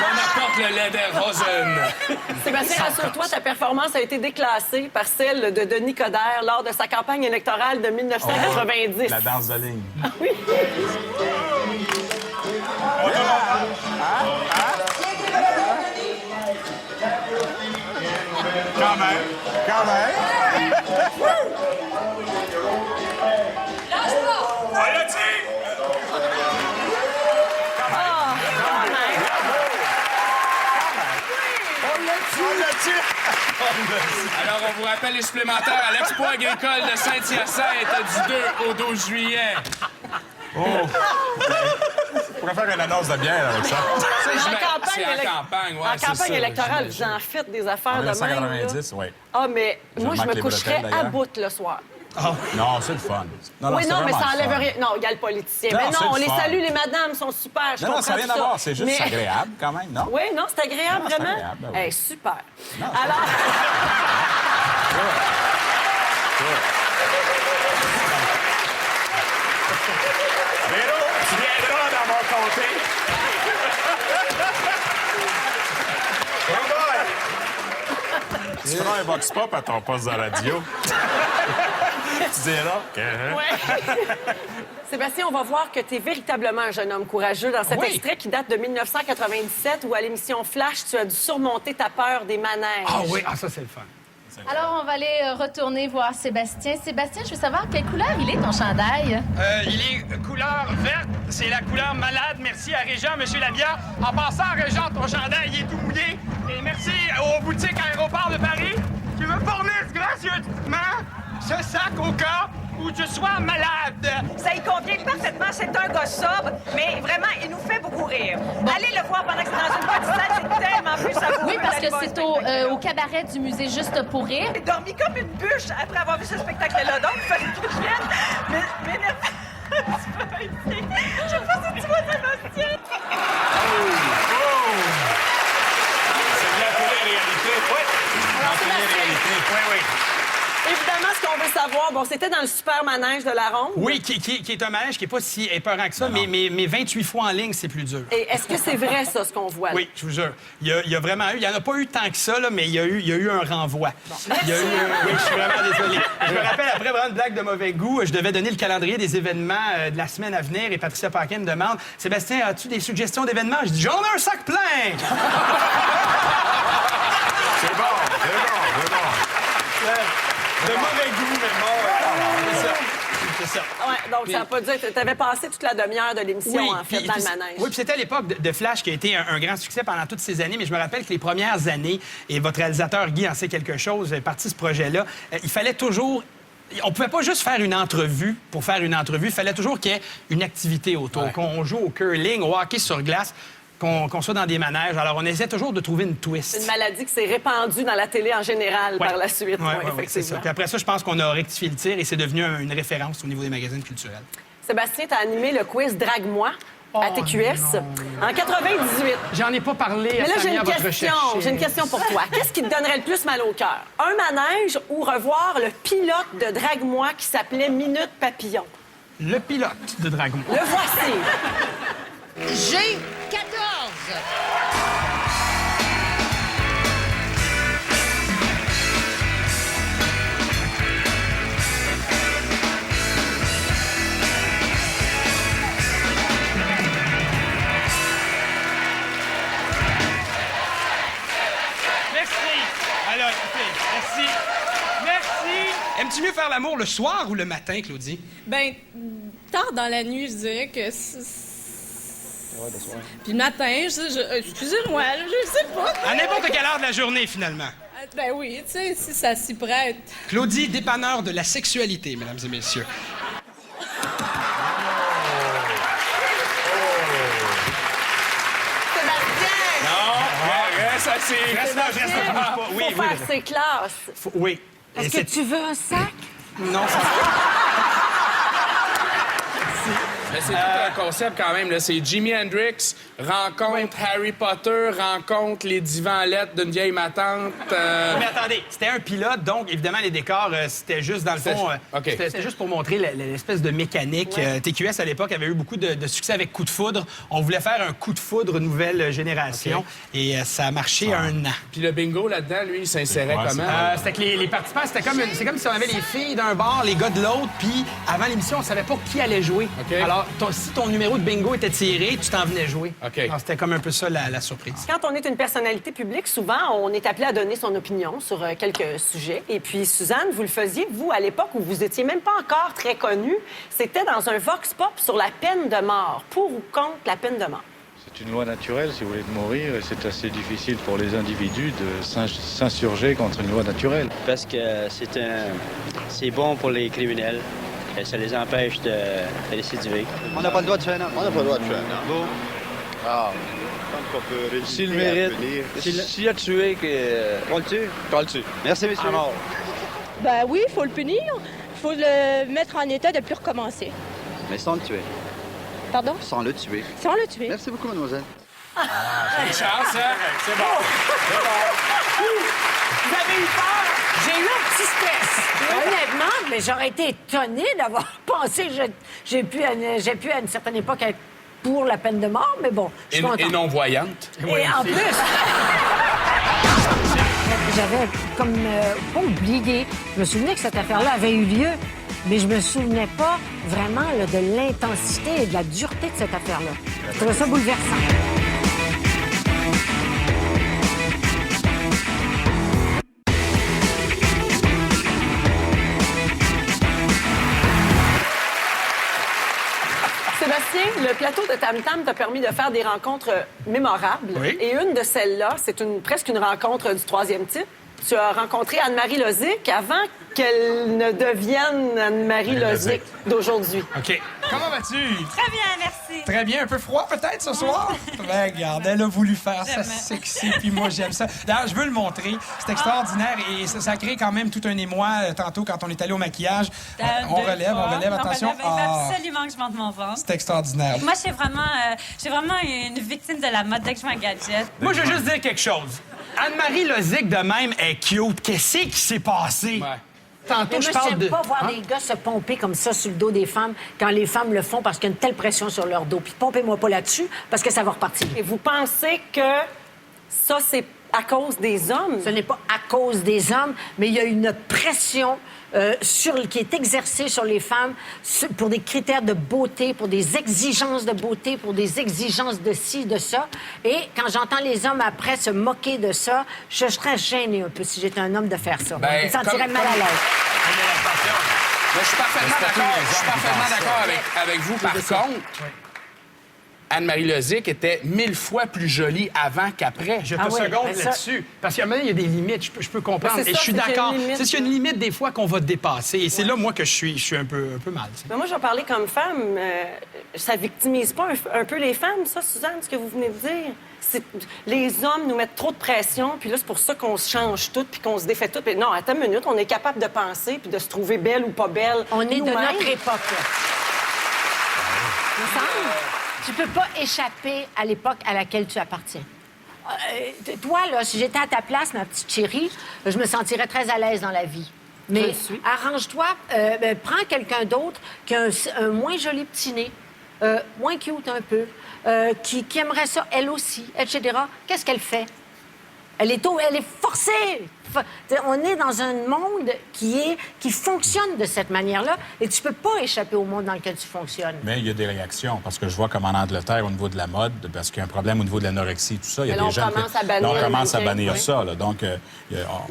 [SPEAKER 2] On apporte le Lederhosen.
[SPEAKER 1] Sébastien, rassure-toi, ta performance a été déclassée par celle de Denis Coderre lors de sa campagne électorale de 1990.
[SPEAKER 4] La danse de ligne. Quand même. Quand même.
[SPEAKER 2] Alors, on vous rappelle les supplémentaires à l'Expo agricole de Saint-Hyacinthe du 2 au 12 juillet.
[SPEAKER 4] Oh! On pourrait faire une annonce de bière avec ça.
[SPEAKER 2] C'est en campagne, ouais,
[SPEAKER 1] En
[SPEAKER 2] c'est
[SPEAKER 1] campagne
[SPEAKER 2] ça,
[SPEAKER 1] électorale, vous
[SPEAKER 2] j'imagine.
[SPEAKER 1] en faites des affaires
[SPEAKER 4] En
[SPEAKER 1] de même. là.
[SPEAKER 4] 1990, oui.
[SPEAKER 1] Ah, mais moi, je
[SPEAKER 4] manque
[SPEAKER 1] me
[SPEAKER 4] les
[SPEAKER 1] coucherais
[SPEAKER 4] bretelles,
[SPEAKER 1] à
[SPEAKER 4] d'ailleurs.
[SPEAKER 1] bout le soir.
[SPEAKER 4] Non, c'est le fun. Non,
[SPEAKER 1] Oui,
[SPEAKER 4] c'est
[SPEAKER 1] non, mais
[SPEAKER 4] vraiment
[SPEAKER 1] ça
[SPEAKER 4] le
[SPEAKER 1] enlève
[SPEAKER 4] fun.
[SPEAKER 1] rien. Non, il y a le politicien.
[SPEAKER 4] Non,
[SPEAKER 1] Mais
[SPEAKER 4] c'est
[SPEAKER 1] non, on
[SPEAKER 4] le
[SPEAKER 1] les
[SPEAKER 4] fun.
[SPEAKER 1] salue, les madames sont super. Je
[SPEAKER 4] Non,
[SPEAKER 1] comprends
[SPEAKER 4] ça n'a rien
[SPEAKER 1] tout
[SPEAKER 4] à voir. C'est juste
[SPEAKER 1] Mais-
[SPEAKER 4] agréable, quand même, non?
[SPEAKER 1] Oui, non, c'est agréable,
[SPEAKER 4] Non, c'est
[SPEAKER 1] vraiment.
[SPEAKER 4] agréable, ben oui.
[SPEAKER 1] Hey, super.
[SPEAKER 4] Non,
[SPEAKER 1] Alors,
[SPEAKER 4] Véro, tu viendras dans mon comté. Tu feras un box pop à ton poste de radio. Tu diras que...
[SPEAKER 1] Sébastien, on va voir que tu es véritablement un jeune homme courageux dans cet extrait qui date de 1997 où, à l'émission Flash, tu as dû surmonter ta peur des manèges.
[SPEAKER 3] Ah oui, ça, c'est le fun.
[SPEAKER 18] Alors, on va aller retourner voir Sébastien. Sébastien, je veux savoir quelle couleur il est, ton chandail?
[SPEAKER 3] Il est couleur verte. C'est la couleur malade. Merci à Régent, Monsieur Labière. En passant, Régent, ton chandail il est tout mouillé. Et merci aux boutiques Aéroport de Paris qui me fournissent gracieusement ce sac au cas où je sois malade.
[SPEAKER 19] Ça y convient parfaitement. C'est un gars sobre, mais vraiment, il nous fait beaucoup rire. Allez le voir pendant que c'est dans une bonne salle, c'est tellement plus savoureux.
[SPEAKER 18] Oui, parce que c'est au cabaret du musée Juste pour rire.
[SPEAKER 19] J'ai dormi comme une bûche après avoir vu ce spectacle-là. Donc, il fallait que je vienne m'énerver. Je sais pas si tu vois Sébastien.
[SPEAKER 4] C'est de la télé-réalité. Oui. La télé-réalité.
[SPEAKER 3] Oui.
[SPEAKER 1] Évidemment, ce qu'on veut savoir, c'était dans le super manège de la Ronde.
[SPEAKER 3] Oui, qui est un manège qui n'est pas si épeurant que ça, mais 28 fois en ligne, c'est plus dur.
[SPEAKER 1] Et est-ce que c'est vrai, ça, ce qu'on voit là?
[SPEAKER 3] Oui, je vous jure. Il y a vraiment eu... Il n'y en a pas eu tant que ça, là, mais il y a eu un renvoi. Il y a eu oui, je suis vraiment désolé. Je me rappelle, après vraiment une blague de mauvais goût, je devais donner le calendrier des événements de la semaine à venir et Patricia Paquin me demande « Sébastien, as-tu des suggestions d'événements? » Je dis « J'en ai un sac plein! »
[SPEAKER 4] C'est bon.
[SPEAKER 3] De mauvais goût, mais bon. C'est ça.
[SPEAKER 1] Ouais, donc, ça n'a pas dit que tu avais passé toute la demi-heure de l'émission, en fait, dans le manège.
[SPEAKER 3] Oui, puis c'était à l'époque de Flash qui a été un grand succès pendant toutes ces années, mais je me rappelle que les premières années, et votre réalisateur Guy en sait quelque chose, est parti ce projet-là, il fallait toujours... On pouvait pas juste faire une entrevue pour faire une entrevue, il fallait toujours qu'il y ait une activité autour, qu'on joue au curling, au hockey sur glace, qu'on soit dans des manèges. Alors, on essaie toujours de trouver une twist.
[SPEAKER 1] Une maladie qui s'est répandue dans la télé en général par la suite.
[SPEAKER 3] Oui, c'est ça. Puis après ça, je pense qu'on a rectifié le tir et c'est devenu une référence au niveau des magazines culturels.
[SPEAKER 1] Sébastien, tu as animé le quiz Drague-moi à TQS en 98.
[SPEAKER 3] J'en ai pas parlé
[SPEAKER 1] Mais là,
[SPEAKER 3] à votre recherche.
[SPEAKER 1] J'ai une question pour toi. Qu'est-ce qui te donnerait le plus mal au cœur? Un manège ou revoir le pilote de Drague-moi qui s'appelait Minute Papillon?
[SPEAKER 3] Le pilote de Drague-moi.
[SPEAKER 1] Le voici.
[SPEAKER 11] J'ai 14.
[SPEAKER 3] Merci. Alors, écoutez, merci. Aimes-tu mieux faire l'amour le soir ou le matin, Claudie?
[SPEAKER 20] Ben, tard dans la nuit, je dirais que... Puis le matin, excusez-moi, je sais pas.
[SPEAKER 3] À n'importe quelle heure de la journée, finalement.
[SPEAKER 20] Ben oui, tu sais, si ça s'y prête.
[SPEAKER 3] Claudie, dépanneur de la sexualité, mesdames et messieurs.
[SPEAKER 2] Reste assis.
[SPEAKER 3] Reste là, pas.
[SPEAKER 1] Oui, faut faire ses classes.
[SPEAKER 3] Oui.
[SPEAKER 11] Est-ce que tu veux un sac?
[SPEAKER 3] Non, ça...
[SPEAKER 2] Mais c'est tout un concept quand même. Là. C'est Jimi Hendrix, rencontre Harry Potter, rencontre les divans lettres d'une vieille matante.
[SPEAKER 3] Mais attendez, c'était un pilote, donc évidemment les décors, c'était juste dans le fond... C'était juste pour montrer l'espèce de mécanique. TQS, à l'époque, avait eu beaucoup de succès avec Coup de foudre. On voulait faire un Coup de foudre nouvelle génération et ça a marché un an.
[SPEAKER 2] Puis le bingo là-dedans, lui, il s'insérait comment?
[SPEAKER 3] C'était que les participants, c'est comme si on avait les filles d'un bar, les gars de l'autre, puis avant l'émission, on savait pas qui allait jouer. Alors, si ton numéro de bingo était tiré, tu t'en venais jouer. Alors, c'était comme un peu ça la surprise.
[SPEAKER 1] Quand on est une personnalité publique, souvent, on est appelé à donner son opinion sur quelques sujets. Et puis, Suzanne, vous le faisiez, vous, à l'époque où vous étiez même pas encore très connue, c'était dans un vox pop sur la peine de mort. Pour ou contre la peine de mort?
[SPEAKER 21] C'est une loi naturelle, si vous voulez, de mourir. Et c'est assez difficile pour les individus de s'insurger contre une loi naturelle.
[SPEAKER 22] Parce que c'est bon pour les criminels. Et ça les empêche de récidiver.
[SPEAKER 23] On n'a pas le droit de tuer un homme. On n'a pas le droit de tuer un homme. Bon. Ah,
[SPEAKER 22] s'il mérite, s'il a tué, on le tue.
[SPEAKER 23] On le tue. Merci, messieurs. À mort.
[SPEAKER 24] Ben oui, il faut le punir. Il faut le mettre en état de ne plus recommencer.
[SPEAKER 23] Mais sans le tuer.
[SPEAKER 24] Pardon?
[SPEAKER 23] Sans le tuer.
[SPEAKER 24] Sans le tuer.
[SPEAKER 23] Merci beaucoup, mademoiselle.
[SPEAKER 2] C'est une chance, hein? C'est bon.
[SPEAKER 1] Vous avez eu peur?
[SPEAKER 11] J'ai eu un petit stress. Honnêtement, mais j'aurais été étonnée d'avoir pensé que j'ai pu à une certaine époque être pour la peine de mort, mais bon, je suis contente.
[SPEAKER 2] Et non-voyante.
[SPEAKER 11] Et en plus... J'avais comme pas oublié. Je me souvenais que cette affaire-là avait eu lieu mais je me souvenais pas vraiment là, de l'intensité et de la dureté de cette affaire-là. Je trouvais ça bouleversant.
[SPEAKER 1] Sébastien, le plateau de Tam Tam t'a permis de faire des rencontres mémorables.
[SPEAKER 3] Oui.
[SPEAKER 1] Et une de celles-là, c'est presque une rencontre du 3e type. Tu as rencontré Anne-Marie Lozic avant qu'elle ne devienne Anne-Marie Lozic d'aujourd'hui.
[SPEAKER 3] OK. Comment vas-tu?
[SPEAKER 6] Très bien, merci.
[SPEAKER 7] Très bien. Un peu froid, peut-être, ce soir? Ben, regarde, elle a voulu faire ça sexy, puis moi, j'aime ça. D'ailleurs, je veux le montrer. C'est extraordinaire et ça crée quand même tout un émoi tantôt quand on est allé au maquillage. On relève, attention.
[SPEAKER 6] Il faut absolument que je monte mon ventre.
[SPEAKER 7] C'est extraordinaire.
[SPEAKER 6] Moi, je suis vraiment une victime de la mode dès que je mets un gadget.
[SPEAKER 3] Moi, je veux juste dire quelque chose. Anne-Marie Lozic, de même, est cute. Qu'est-ce qui s'est passé?
[SPEAKER 11] Mais
[SPEAKER 3] Tantôt, je
[SPEAKER 11] moi,
[SPEAKER 3] parle de...
[SPEAKER 11] j'aime pas voir des gars se pomper comme ça sur le dos des femmes quand les femmes le font parce qu'il y a une telle pression sur leur dos. Puis pompez-moi pas là-dessus parce que ça va repartir.
[SPEAKER 1] Et vous pensez que ça, c'est à cause des hommes?
[SPEAKER 11] Ce n'est pas à cause des hommes, mais il y a une pression qui est exercée sur les femmes pour des critères de beauté, pour des exigences de beauté, pour des exigences de ci, de ça. Et quand j'entends les hommes après se moquer de ça, je serais gênée un peu si j'étais un homme de faire ça. Je me sentirais mal à l'aise.
[SPEAKER 2] Je suis parfaitement d'accord avec vous. Par contre, Anne-Marie Lozic était 1000 fois plus jolie avant qu'après.
[SPEAKER 3] Je te seconde là-dessus. Parce qu'à un moment donné, il y a des limites. Je peux comprendre. Et je suis d'accord. C'est qu'il y a une limite des fois qu'on va dépasser. Et c'est là, moi, que je suis un peu mal.
[SPEAKER 1] Mais moi, je vais parler comme femme. Ça victimise pas un peu les femmes, ça, Suzanne, ce que vous venez de dire? Les hommes nous mettent trop de pression, puis là, c'est pour ça qu'on se change tout, puis qu'on se défait tout. Puis non, attends une minute, on est capable de penser, puis de se trouver belle ou pas belle.
[SPEAKER 11] On est de notre époque, là. Il me semble. Tu peux pas échapper à l'époque à laquelle tu appartiens. Toi, là, si j'étais à ta place, ma petite chérie, je me sentirais très à l'aise dans la vie. Mais arrange-toi, prends quelqu'un d'autre qui a un moins joli petit nez, moins cute un peu, qui aimerait ça, elle aussi, etc. Qu'est-ce qu'elle fait? Elle est forcée. On est dans un monde qui fonctionne de cette manière-là et tu peux pas échapper au monde dans lequel tu fonctionnes.
[SPEAKER 4] Mais il y a des réactions, parce que je vois comme en Angleterre, au niveau de la mode, parce qu'il y a un problème au niveau de l'anorexie, tout ça. Il y a des gens
[SPEAKER 1] on
[SPEAKER 4] commence à bannir ça. Là, donc,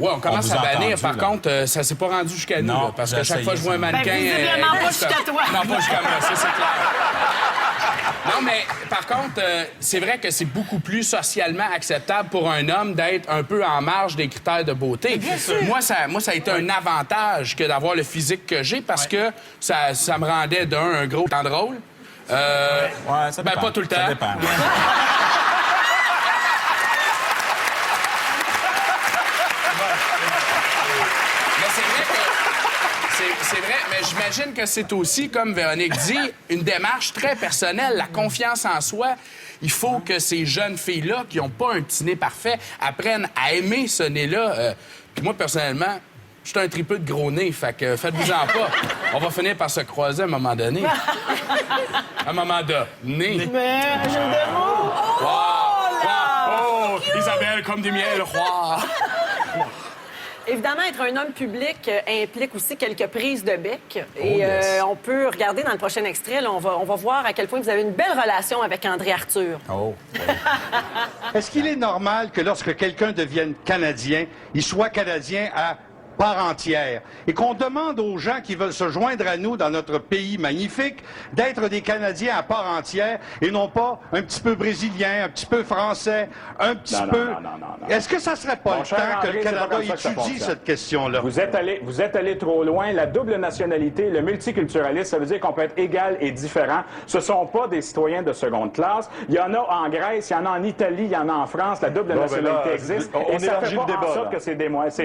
[SPEAKER 2] on commence à bannir. Par contre, ça s'est pas rendu jusqu'à nous. Là, parce que chaque fois que je vois un mannequin...
[SPEAKER 1] visiblement pas jusqu'à toi.
[SPEAKER 2] Non, pas jusqu'à moi, ça, c'est clair. Non, mais par contre, c'est vrai que c'est beaucoup plus socialement acceptable pour un homme d'être un peu en marge des critères de beauté.
[SPEAKER 11] Bien sûr.
[SPEAKER 2] Moi, ça a été un avantage que d'avoir le physique que j'ai parce que ça me rendait un gros temps drôle.
[SPEAKER 4] Ça dépend.
[SPEAKER 2] Pas tout le temps.
[SPEAKER 4] Ça dépend.
[SPEAKER 2] C'est vrai, mais j'imagine que c'est aussi, comme Véronique dit, une démarche très personnelle. La confiance en soi, il faut que ces jeunes filles-là, qui n'ont pas un petit nez parfait, apprennent à aimer ce nez-là. Puis moi, personnellement, je suis un tripeux de gros nez, fait que faites-vous-en pas. On va finir par se croiser à un moment donné. À un moment donné.
[SPEAKER 1] Mais, jeu de mots!
[SPEAKER 2] Oh, Isabelle, comme du miel, roi!
[SPEAKER 1] Évidemment, être un homme public implique aussi quelques prises de bec. Et on peut regarder dans le prochain extrait, là, on va voir à quel point vous avez une belle relation avec André Arthur.
[SPEAKER 8] Est-ce qu'il est normal que lorsque quelqu'un devienne Canadien, il soit Canadien à part entière et qu'on demande aux gens qui veulent se joindre à nous dans notre pays magnifique d'être des Canadiens à part entière et non pas un petit peu brésilien, un petit peu français, un petit peu... Est-ce que ça serait pas le temps que le Canada étudie cette question-là?
[SPEAKER 4] Vous êtes allé trop loin. La double nationalité, le multiculturalisme, ça veut dire qu'on peut être égal et différent. Ce sont pas des citoyens de seconde classe. Il y en a en Grèce, il y en a en Italie, il y en a en France. La double nationalité existe.
[SPEAKER 8] On élargit le débat.
[SPEAKER 4] Ça que c'est des moyens.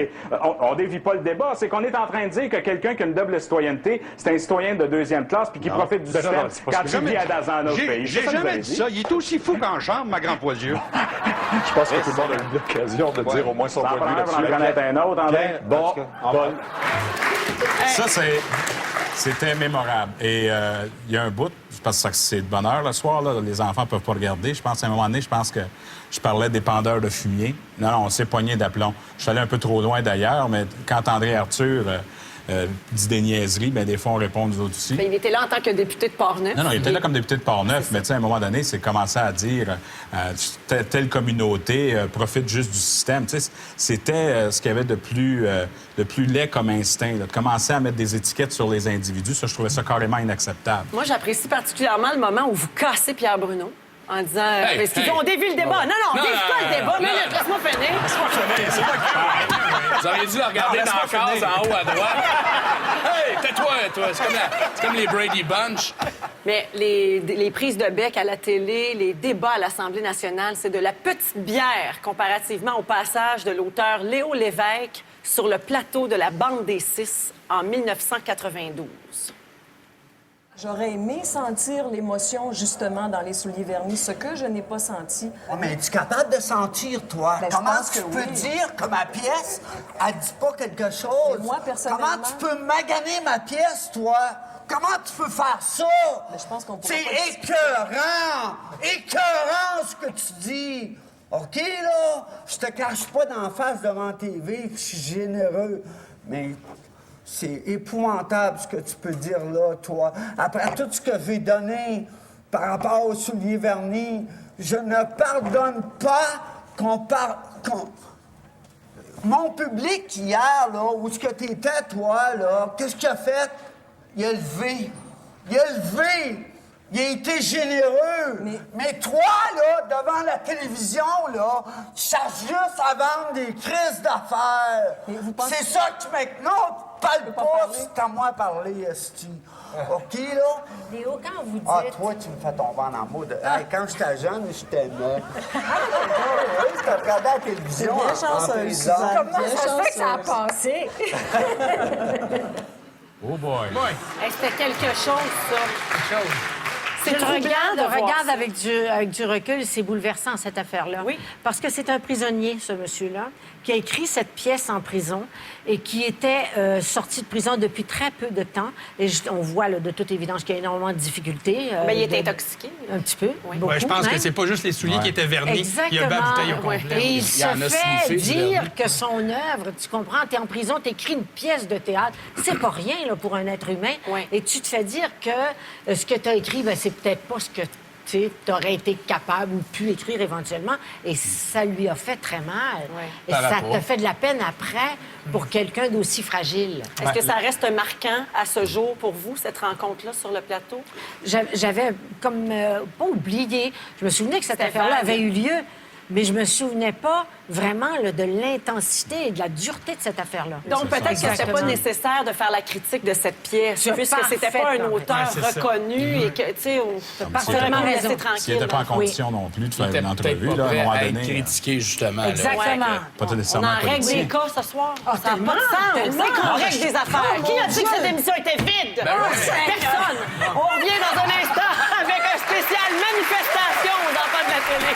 [SPEAKER 4] On dévie pas le débat. C'est qu'on est en train de dire que quelqu'un qui a une double citoyenneté, c'est un citoyen de deuxième classe puis qui profite du système quand tu vis dans un autre pays.
[SPEAKER 8] J'ai jamais dit ça. Il est aussi fou qu'en chambre, ma grand poilieu.
[SPEAKER 21] Je pense que tout le monde a eu l'occasion de dire au moins son point de vue là-dessus.
[SPEAKER 4] On en connaît un autre, André. Bon. Ça, c'était mémorable. Et il y a un bout, parce que c'est de bonne heure le soir, là, les enfants ne peuvent pas regarder. Je pense à un moment donné, que je parlais des pendeurs de fumier. Non, on s'est pogné d'aplomb. Je suis allé un peu trop loin d'ailleurs, mais quand André Arthur dit des niaiseries, bien, des fois, on répond nous autres aussi.
[SPEAKER 1] Bien, il était là en tant que député de Portneuf.
[SPEAKER 4] Non, il était là comme député de Portneuf, mais tu sais, à un moment donné, c'est commencer à dire telle communauté profite juste du système. Tu sais, c'était ce qu'il y avait de plus laid comme instinct, là, de commencer à mettre des étiquettes sur les individus. Ça, je trouvais ça carrément inacceptable.
[SPEAKER 1] Moi, j'apprécie particulièrement le moment où vous cassez Pierre Bruno en disant est-ce qu'ils ont dévié le débat? Non, dévie pas le débat. Minute, laisse-moi finir.
[SPEAKER 2] Laisse-moi finir, c'est moi qui parle. Vous auriez dû le regarder dans la case en haut à droite. Hey, tais-toi. C'est comme les Brady Bunch.
[SPEAKER 1] Mais les prises de bec à la télé, les débats à l'Assemblée nationale, c'est de la petite bière comparativement au passage de l'auteur Léo Lévesque sur le plateau de la Bande des Six en 1992.
[SPEAKER 9] J'aurais aimé sentir l'émotion, justement, dans Les souliers vernis, ce que je n'ai pas senti.
[SPEAKER 12] Oh, mais es-tu capable de sentir, toi?
[SPEAKER 9] Ben,
[SPEAKER 12] Comment
[SPEAKER 9] je pense
[SPEAKER 12] tu
[SPEAKER 9] que
[SPEAKER 12] peux
[SPEAKER 9] oui.
[SPEAKER 12] dire que ma pièce, elle dit pas quelque chose?
[SPEAKER 9] Mais moi, personnellement...
[SPEAKER 12] Comment tu peux maganer ma pièce, toi? Comment tu peux faire ça?
[SPEAKER 9] Mais je pense qu'on pourrait
[SPEAKER 12] C'est
[SPEAKER 9] pas
[SPEAKER 12] écœurant! Écœurant, ce que tu dis! OK, là? Je te cache pas d'en face devant TV, je suis généreux, mais... C'est épouvantable ce que tu peux dire là, toi. Après tout ce que j'ai donné par rapport aux souliers vernis, je ne pardonne pas qu'on parle... Mon public hier, là, où est-ce que t'étais, toi, là, qu'est-ce qu'il a fait? Il a levé. Il a levé. Il a été généreux. Mais toi, là, devant la télévision, là, tu cherches juste à vendre des crises d'affaires. C'est ça que tu mets... Non, parle pas, c'est à moi à parler, esti. OK, là?
[SPEAKER 11] Léo, quand vous dites...
[SPEAKER 12] Ah, toi, tu me fais tomber en amour. Hey, quand j'étais jeune, je t'aimais. Je t'ai regardé à la télévision
[SPEAKER 9] bien
[SPEAKER 12] en
[SPEAKER 9] chanceuse,
[SPEAKER 12] prison.
[SPEAKER 9] Suzanne.
[SPEAKER 11] Comment ça se fait que ça a passé?
[SPEAKER 4] Oh boy!
[SPEAKER 1] Hey, c'était quelque chose, ça.
[SPEAKER 11] Je
[SPEAKER 1] C'est
[SPEAKER 11] le regarde
[SPEAKER 1] voir ça.
[SPEAKER 11] avec du recul, c'est bouleversant, cette affaire-là.
[SPEAKER 1] Oui.
[SPEAKER 11] Parce que c'est un prisonnier, ce monsieur-là, qui a écrit cette pièce en prison et qui était sorti de prison depuis très peu de temps. Et on voit, là, de toute évidence, qu'il y a énormément de difficultés.
[SPEAKER 1] Mais il était intoxiqué.
[SPEAKER 11] Un petit peu.
[SPEAKER 1] Oui.
[SPEAKER 11] Beaucoup,
[SPEAKER 3] Je pense que
[SPEAKER 11] même.
[SPEAKER 3] c'est pas juste les souliers qui étaient vernis.
[SPEAKER 11] Exactement.
[SPEAKER 3] Il y a la bouteille au complet.
[SPEAKER 11] Et il
[SPEAKER 2] Il y en
[SPEAKER 11] se
[SPEAKER 2] a
[SPEAKER 11] fait
[SPEAKER 2] sniffé du
[SPEAKER 11] dire
[SPEAKER 2] vernis.
[SPEAKER 11] que son œuvre, tu comprends, t'es en prison, t'écris une pièce de théâtre. C'est pas rien, là, pour un être humain.
[SPEAKER 1] Ouais.
[SPEAKER 11] Et tu te fais dire que ce que t'as écrit, ben, c'est peut-être pas ce que tu aurais été capable ou pu écrire éventuellement. Et ça lui a fait très mal.
[SPEAKER 1] Ouais.
[SPEAKER 11] Et
[SPEAKER 2] Par
[SPEAKER 11] ça
[SPEAKER 2] rapport.
[SPEAKER 11] t'a fait de la peine après pour quelqu'un d'aussi fragile.
[SPEAKER 1] Est-ce que ça reste marquant à ce jour pour vous, cette rencontre-là sur le plateau?
[SPEAKER 11] J'avais comme pas oublié. Je me souvenais que cette
[SPEAKER 1] C'était
[SPEAKER 11] affaire-là
[SPEAKER 1] vague.
[SPEAKER 11] avait eu lieu, mais je me souvenais pas vraiment là, de l'intensité et de la dureté de cette affairela.
[SPEAKER 1] Donc, peut-être que c'était pas nécessaire de faire la critique de cette pièce, puisque c'était pas un auteur reconnu et que, tu sais, on peut parfaitement rester tranquille.
[SPEAKER 4] S'il n'était pas en condition non plus de faire une entrevue, là, à un moment donné...
[SPEAKER 2] critiqué, justement. là.
[SPEAKER 11] Exactement.
[SPEAKER 4] Pas
[SPEAKER 1] On
[SPEAKER 4] nécessairement
[SPEAKER 1] en règle
[SPEAKER 4] politique.
[SPEAKER 1] des cas ce soir. Ça n'a pas
[SPEAKER 11] tellement,
[SPEAKER 1] de sens.
[SPEAKER 11] tellement.
[SPEAKER 1] C'est qu'on règle des affaires. Qui a dit que cette émission était vide?
[SPEAKER 2] Ben ouais.
[SPEAKER 1] Personne. On revient dans un instant avec un spécial manifestation aux enfants de la télé.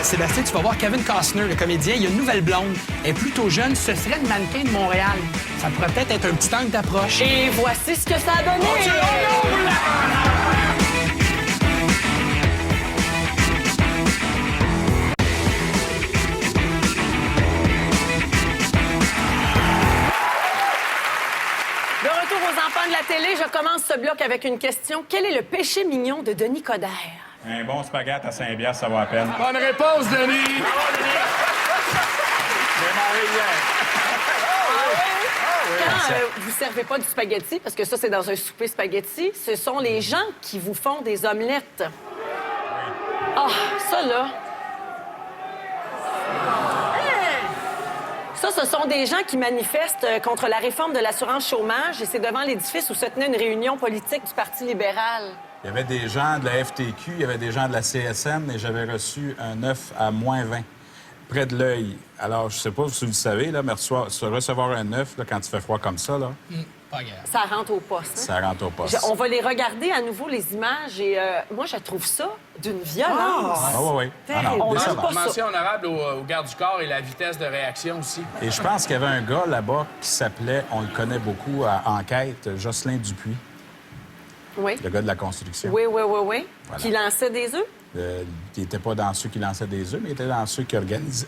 [SPEAKER 3] Sébastien, tu vas voir Kevin Costner, le comédien. Il y a une nouvelle blonde. Elle est plutôt jeune. Ce serait une mannequin de Montréal. Ça pourrait peut-être être un petit angle d'approche.
[SPEAKER 1] Et voici ce que ça a donné. De retour aux enfants de la télé, je commence ce bloc avec une question. Quel est le péché mignon de Denis Coderre?
[SPEAKER 4] Un bon spaghette à Saint-Bias, ça va à peine.
[SPEAKER 2] Bonne réponse, Denis!
[SPEAKER 1] Quand vous servez pas du spaghetti, parce que ça, c'est dans un souper spaghetti, ce sont les gens qui vous font des omelettes. Ah, ça, là... Ça, ce sont des gens qui manifestent contre la réforme de l'assurance chômage et c'est devant l'édifice où se tenait une réunion politique du Parti libéral.
[SPEAKER 4] Il y avait des gens de la FTQ, il y avait des gens de la CSN et j'avais reçu un œuf à -20, près de l'œil. Alors, je sais pas si vous le savez, là, mais recevoir un œuf, là, quand il fait froid comme ça, là,
[SPEAKER 3] Pas grave.
[SPEAKER 1] Ça rentre au poste. Hein?
[SPEAKER 4] ça rentre au poste.
[SPEAKER 1] On va les regarder à nouveau, les images, et moi, je trouve ça d'une violence.
[SPEAKER 4] Ah oui, oui.
[SPEAKER 1] Terrible.
[SPEAKER 2] On
[SPEAKER 1] J'aime pas ça.
[SPEAKER 2] mention honorable au garde du corps et la vitesse de réaction aussi.
[SPEAKER 4] Et je pense qu'il y avait un gars là-bas qui s'appelait, on le connaît beaucoup à Enquête, Jocelyn Dupuis.
[SPEAKER 1] Oui.
[SPEAKER 4] Le gars de la construction.
[SPEAKER 1] Oui.
[SPEAKER 4] Voilà.
[SPEAKER 1] Qui lançait des œufs?
[SPEAKER 4] Il n'était pas dans ceux qui lançaient des œufs, mais il était dans ceux qui organisaient,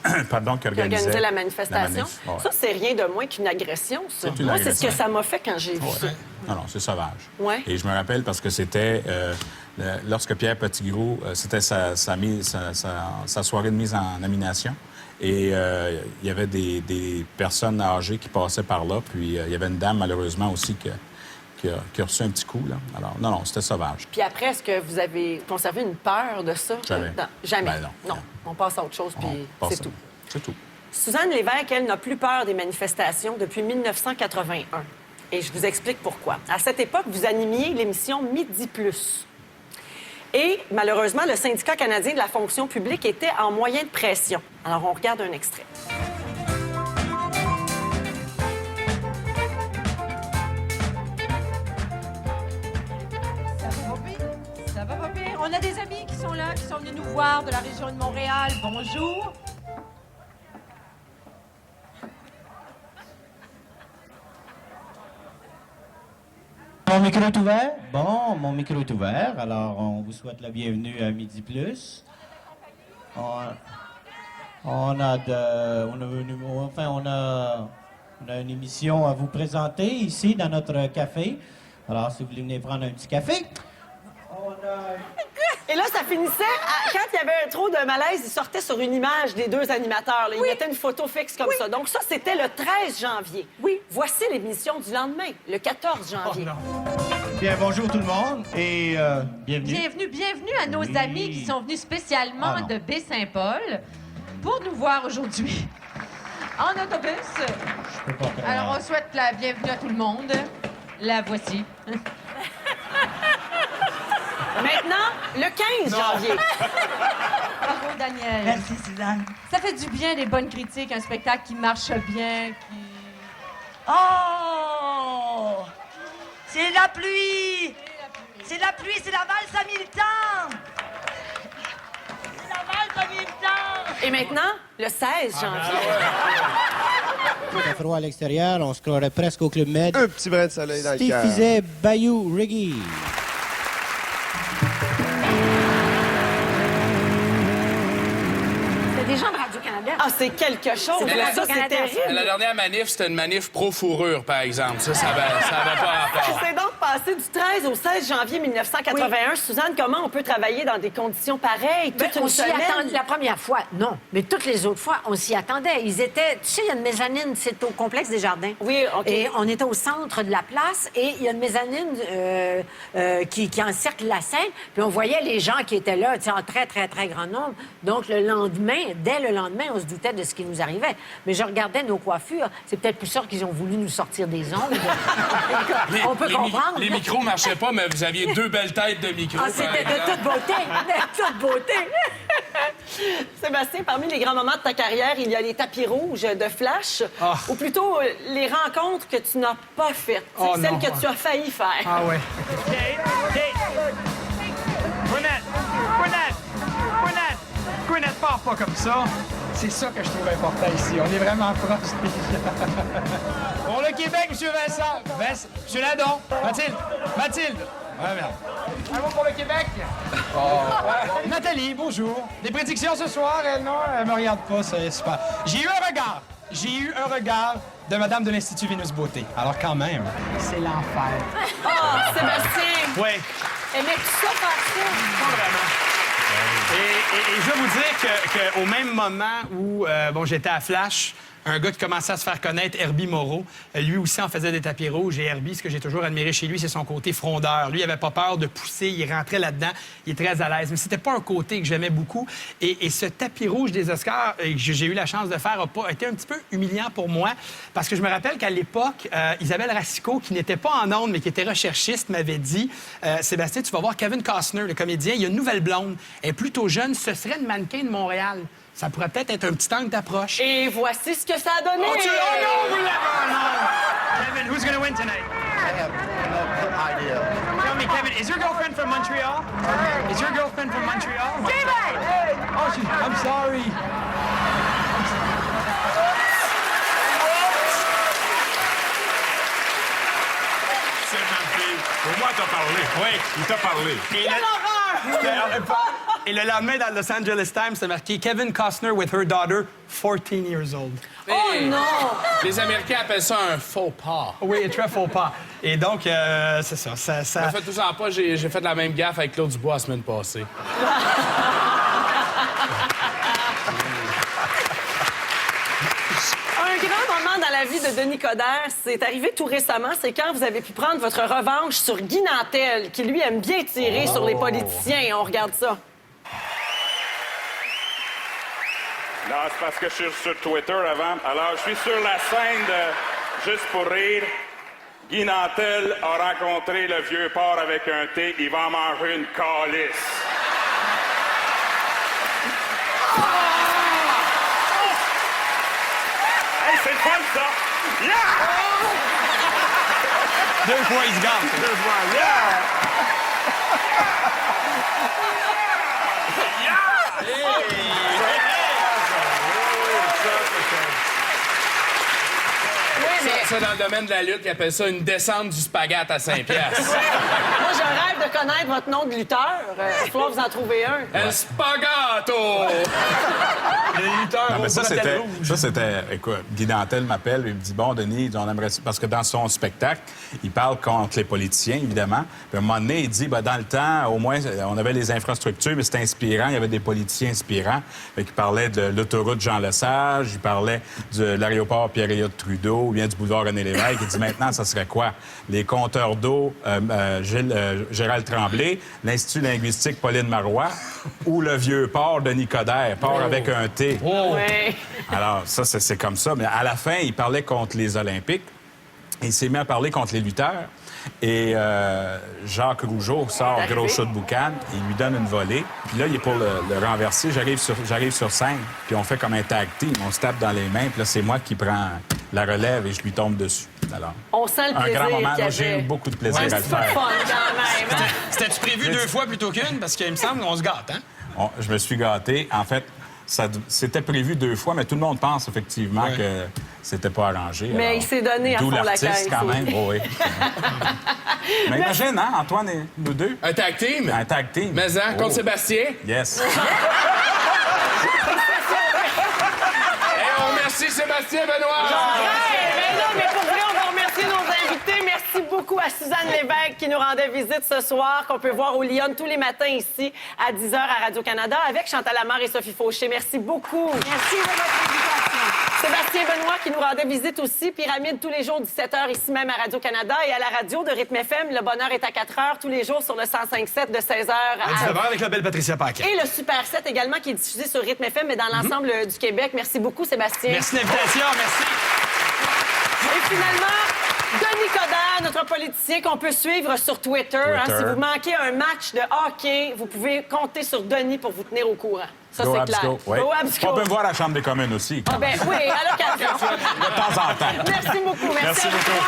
[SPEAKER 1] Qui organisaient la manifestation.
[SPEAKER 4] Ouais.
[SPEAKER 1] Ça, c'est rien de moins qu'une agression, ça.
[SPEAKER 4] C'est une
[SPEAKER 1] Moi,
[SPEAKER 4] agression.
[SPEAKER 1] c'est ce que ça m'a fait quand j'ai vu ça.
[SPEAKER 4] Non, c'est sauvage.
[SPEAKER 1] Ouais.
[SPEAKER 4] Et je me rappelle parce que c'était lorsque Pierre Petitgrou, c'était sa soirée de mise en nomination. Et il y avait des personnes âgées qui passaient par là. Puis il y avait une dame, malheureusement, aussi, qui a reçu un petit coup. Là. Alors, non, c'était sauvage.
[SPEAKER 1] Puis après, est-ce que vous avez conservé une peur de ça?
[SPEAKER 4] Jamais.
[SPEAKER 1] Jamais.
[SPEAKER 4] Ben non.
[SPEAKER 1] On passe à autre chose, puis c'est tout.
[SPEAKER 4] C'est tout.
[SPEAKER 1] Suzanne Lévesque, elle, n'a plus peur des manifestations depuis 1981. Et je vous explique pourquoi. À cette époque, vous animiez l'émission Midi Plus. Et malheureusement, le syndicat canadien de la fonction publique était en moyen de pression. Alors, on regarde un extrait.
[SPEAKER 13] Ça va pas pire. On a des amis qui sont là, qui sont venus nous voir de la région de Montréal. Bonjour.
[SPEAKER 14] Mon micro est ouvert? Bon, mon micro est ouvert. Alors, on vous souhaite la bienvenue à Midi Plus. On a une émission à vous présenter ici dans notre café. Alors, si vous voulez venir prendre un petit café.
[SPEAKER 1] Et là, ça finissait, quand il y avait trop de malaise, il sortait sur une image des deux animateurs. Là. Il mettait une photo fixe comme ça. Donc ça, c'était le 13 janvier. Oui. Voici l'émission du lendemain, le 14 janvier.
[SPEAKER 14] Bien, bonjour tout le monde et bienvenue.
[SPEAKER 13] Bienvenue à nos amis qui sont venus spécialement de Baie-Saint-Paul pour nous voir aujourd'hui en autobus. Alors, on souhaite la bienvenue à tout le monde. La voici.
[SPEAKER 1] Maintenant, le 15 janvier.
[SPEAKER 13] Bravo, Daniel.
[SPEAKER 15] Merci, Suzanne.
[SPEAKER 13] Ça fait du bien, des bonnes critiques, un spectacle qui marche bien, qui...
[SPEAKER 15] Oh! C'est la pluie! C'est la pluie, c'est la valse à 1000 temps! C'est la valse à 1000 temps!
[SPEAKER 1] Et maintenant, le 16 janvier.
[SPEAKER 14] Il fait froid à l'extérieur, on se croirait presque au Club Med.
[SPEAKER 23] Un petit brin de soleil dans le
[SPEAKER 14] Steve
[SPEAKER 23] cœur.
[SPEAKER 14] Fizet, Bayou, Riggy.
[SPEAKER 11] Des gens de Radio-Canada.
[SPEAKER 1] Ah, c'est quelque chose.
[SPEAKER 11] C'est de
[SPEAKER 1] Ça, c'est
[SPEAKER 11] Radio-Canada.
[SPEAKER 1] terrible.
[SPEAKER 2] La dernière manif, c'était une manif pro-fourrure, par exemple. Ça avait pas rapport.
[SPEAKER 1] C'est donc passé du 13 au 16 janvier 1981. Suzanne, comment on peut travailler dans des conditions pareilles toute
[SPEAKER 11] On
[SPEAKER 1] une
[SPEAKER 11] s'y
[SPEAKER 1] semaine?
[SPEAKER 11] attendait la première fois, non. Mais toutes les autres fois, on s'y attendait. Ils étaient... Tu sais, il y a une mezzanine, c'est au complexe des Jardins.
[SPEAKER 1] Oui, OK.
[SPEAKER 11] Et on était au centre de la place et il y a une mezzanine qui encercle la scène. Puis on voyait les gens qui étaient là, tu sais, en très, très, très grand nombre. Donc, dès le lendemain, on se doutait de ce qui nous arrivait. Mais je regardais nos coiffures. C'est peut-être plus sûr qu'ils ont voulu nous sortir des ongles. On peut comprendre.
[SPEAKER 2] Les micros marchaient pas, mais vous aviez deux belles têtes de micros.
[SPEAKER 11] Ah, c'était de toute beauté. De toute beauté.
[SPEAKER 1] Sébastien, parmi les grands moments de ta carrière, il y a les tapis rouges de Flash, ou plutôt les rencontres que tu n'as pas faites, celles que tu as failli faire.
[SPEAKER 3] Ah ouais. Gwyneth, pars pas comme ça.
[SPEAKER 7] C'est ça que je trouve important ici. On est vraiment proches.
[SPEAKER 3] Pour le Québec, M. Vincent. M. Ladon. Mathilde. Ouais, merde. Un mot pour le Québec. Nathalie, bonjour. Des prédictions ce soir? Elle, non, elle me regarde pas, c'est super. J'ai eu un regard de Madame de l'Institut Vénus Beauté. Alors quand même, c'est l'enfer.
[SPEAKER 1] Oh, Sébastien!
[SPEAKER 3] Oui.
[SPEAKER 1] Aimais-tu ça faire ça?
[SPEAKER 3] Pas vraiment. Et je veux vous dire qu'au même moment où j'étais à Flash, un gars qui commençait à se faire connaître, Herbie Moreau, lui aussi en faisait des tapis rouges. Et Herbie, ce que j'ai toujours admiré chez lui, c'est son côté frondeur. Lui, il avait pas peur de pousser, il rentrait là-dedans, il est très à l'aise. Mais c'était pas un côté que j'aimais beaucoup. Et ce tapis rouge des Oscars que j'ai eu la chance de faire a été un petit peu humiliant pour moi. Parce que je me rappelle qu'à l'époque, Isabelle Racicot, qui n'était pas en ondes, mais qui était recherchiste, m'avait dit « Sébastien, tu vas voir Kevin Costner, le comédien, il y a une nouvelle blonde. Elle est plutôt jeune, ce serait une mannequin de Montréal. » Ça pourrait peut-être être un petit angle d'approche.
[SPEAKER 1] Et voici ce que ça a donné.
[SPEAKER 3] Oh non, vous l'avez! Oh non! Kevin, who's gonna win tonight?
[SPEAKER 23] I have no idea.
[SPEAKER 3] Tell me, Kevin, is your girlfriend from Montreal? Is your girlfriend from Montreal?
[SPEAKER 15] Steven!
[SPEAKER 3] Oh, I'm sorry.
[SPEAKER 2] C'est ma fille.
[SPEAKER 4] Au moins, t'as parlé. Oui, il t'a parlé.
[SPEAKER 3] Et le lendemain, dans le Los Angeles Times, c'est marqué « Kevin Costner with her daughter, 14 years old ».
[SPEAKER 1] Oh non!
[SPEAKER 2] Les Américains appellent ça un faux pas.
[SPEAKER 3] Oui, très faux pas. Et donc, c'est ça.
[SPEAKER 2] En fait, tout ça en pas, j'ai fait la même gaffe avec Claude Dubois la semaine passée.
[SPEAKER 1] Un grand moment dans la vie de Denis Coderre, c'est arrivé tout récemment, c'est quand vous avez pu prendre votre revanche sur Guy Nantel, qui lui aime bien tirer sur les politiciens. On regarde ça.
[SPEAKER 5] Non, c'est parce que je suis sur Twitter avant. Alors, je suis sur la scène de Juste pour rire. Guy Nantel a rencontré le vieux porc avec un thé. Il va en manger une calice. Hey, c'est le fun, ça! Yeah!
[SPEAKER 3] 2 fois, il se gâte.
[SPEAKER 5] 2 fois, yeah!
[SPEAKER 2] Ça, dans le domaine de la lutte, ils appellent ça une descente du spaghette à 5 piastres.
[SPEAKER 1] Moi, je rêve de connaître votre nom de lutteur. Il faut vous en trouver un.
[SPEAKER 2] El Spagato!
[SPEAKER 3] Le lutteur
[SPEAKER 4] Non, mais ça,
[SPEAKER 3] bretelles rouges.
[SPEAKER 4] c'était... Écoute, Guy Nantel m'appelle et me dit, bon, Denis, on aimerait... Parce que dans son spectacle, il parle contre les politiciens, évidemment. Puis à un moment donné, il dit, ben, dans le temps, au moins, on avait les infrastructures, mais c'était inspirant. Il y avait des politiciens inspirants. Fait qu'il parlait de l'autoroute Jean-Lesage, il parlait de l'aéroport Pierre-Éliott Trudeau, ou bien du boulevard René Lévesque. Il dit, maintenant, ça serait quoi? Les compteurs d'eau, Gérald Tremblay, l'Institut linguistique Pauline Marois, ou le vieux port de Nicodère, port avec un T.
[SPEAKER 1] Oh. Oui.
[SPEAKER 4] Alors, ça, c'est comme ça. Mais à la fin, il parlait contre les Olympiques. Il s'est mis à parler contre les lutteurs. Et Jacques Rougeau sort gros show de boucan. Il lui donne une volée. Puis là, il est pour le renverser. J'arrive sur scène. Puis on fait comme un tag team. On se tape dans les mains. Puis là, c'est moi qui prends la relève et je lui tombe dessus. Alors,
[SPEAKER 1] on sent le plaisir.
[SPEAKER 4] Un grand moment.
[SPEAKER 1] Moi,
[SPEAKER 4] j'ai eu beaucoup de plaisir à le faire.
[SPEAKER 1] C'est fun quand même.
[SPEAKER 3] C'était-tu prévu 2 fois plutôt qu'une? Parce qu'il me semble qu'on se gâte, hein?
[SPEAKER 4] Je me suis gâté. En fait, c'était prévu 2 fois, mais tout le monde pense effectivement que c'était pas arrangé.
[SPEAKER 1] Mais
[SPEAKER 4] alors,
[SPEAKER 1] il s'est donné à fond la caisse.
[SPEAKER 4] Quand même. Oh, oui. Mais imagine, hein, Antoine et nous deux.
[SPEAKER 2] Un tag team?
[SPEAKER 4] Un tag team.
[SPEAKER 2] Mais hein, contre Sébastien?
[SPEAKER 4] Yes.
[SPEAKER 2] On remercie Sébastien Benoît!
[SPEAKER 1] Mais pour vrai, on va remercier nos invités. Merci beaucoup à Suzanne Lévesque qui nous rendait visite ce soir, qu'on peut voir au Lyon tous les matins ici à 10h à Radio-Canada avec Chantal Lamarre et Sophie Fauché. Merci beaucoup.
[SPEAKER 11] Merci de votre invitation.
[SPEAKER 1] Sébastien Benoît qui nous rendait visite aussi. Pyramide tous les jours 17h ici même à Radio-Canada et à la radio de Rythme FM. Le bonheur est à 4h tous les jours sur le 105.7 de 16h à
[SPEAKER 3] 19h avec la belle Patricia Paquin.
[SPEAKER 1] Et le Super 7 également qui est diffusé sur Rythme FM mais dans l'ensemble du Québec. Merci beaucoup Sébastien.
[SPEAKER 3] Merci de l'invitation, merci.
[SPEAKER 1] Et finalement, Denis Coderre, notre politicien qu'on peut suivre sur Twitter. Hein, si vous manquez un match de hockey, vous pouvez compter sur Denis pour vous tenir au courant. Ça, c'est clair.
[SPEAKER 4] Oui. On peut me voir à la Chambre des communes aussi.
[SPEAKER 1] Ah ben oui, à l'occasion.
[SPEAKER 4] De temps en temps.
[SPEAKER 1] Merci beaucoup.
[SPEAKER 4] Merci beaucoup.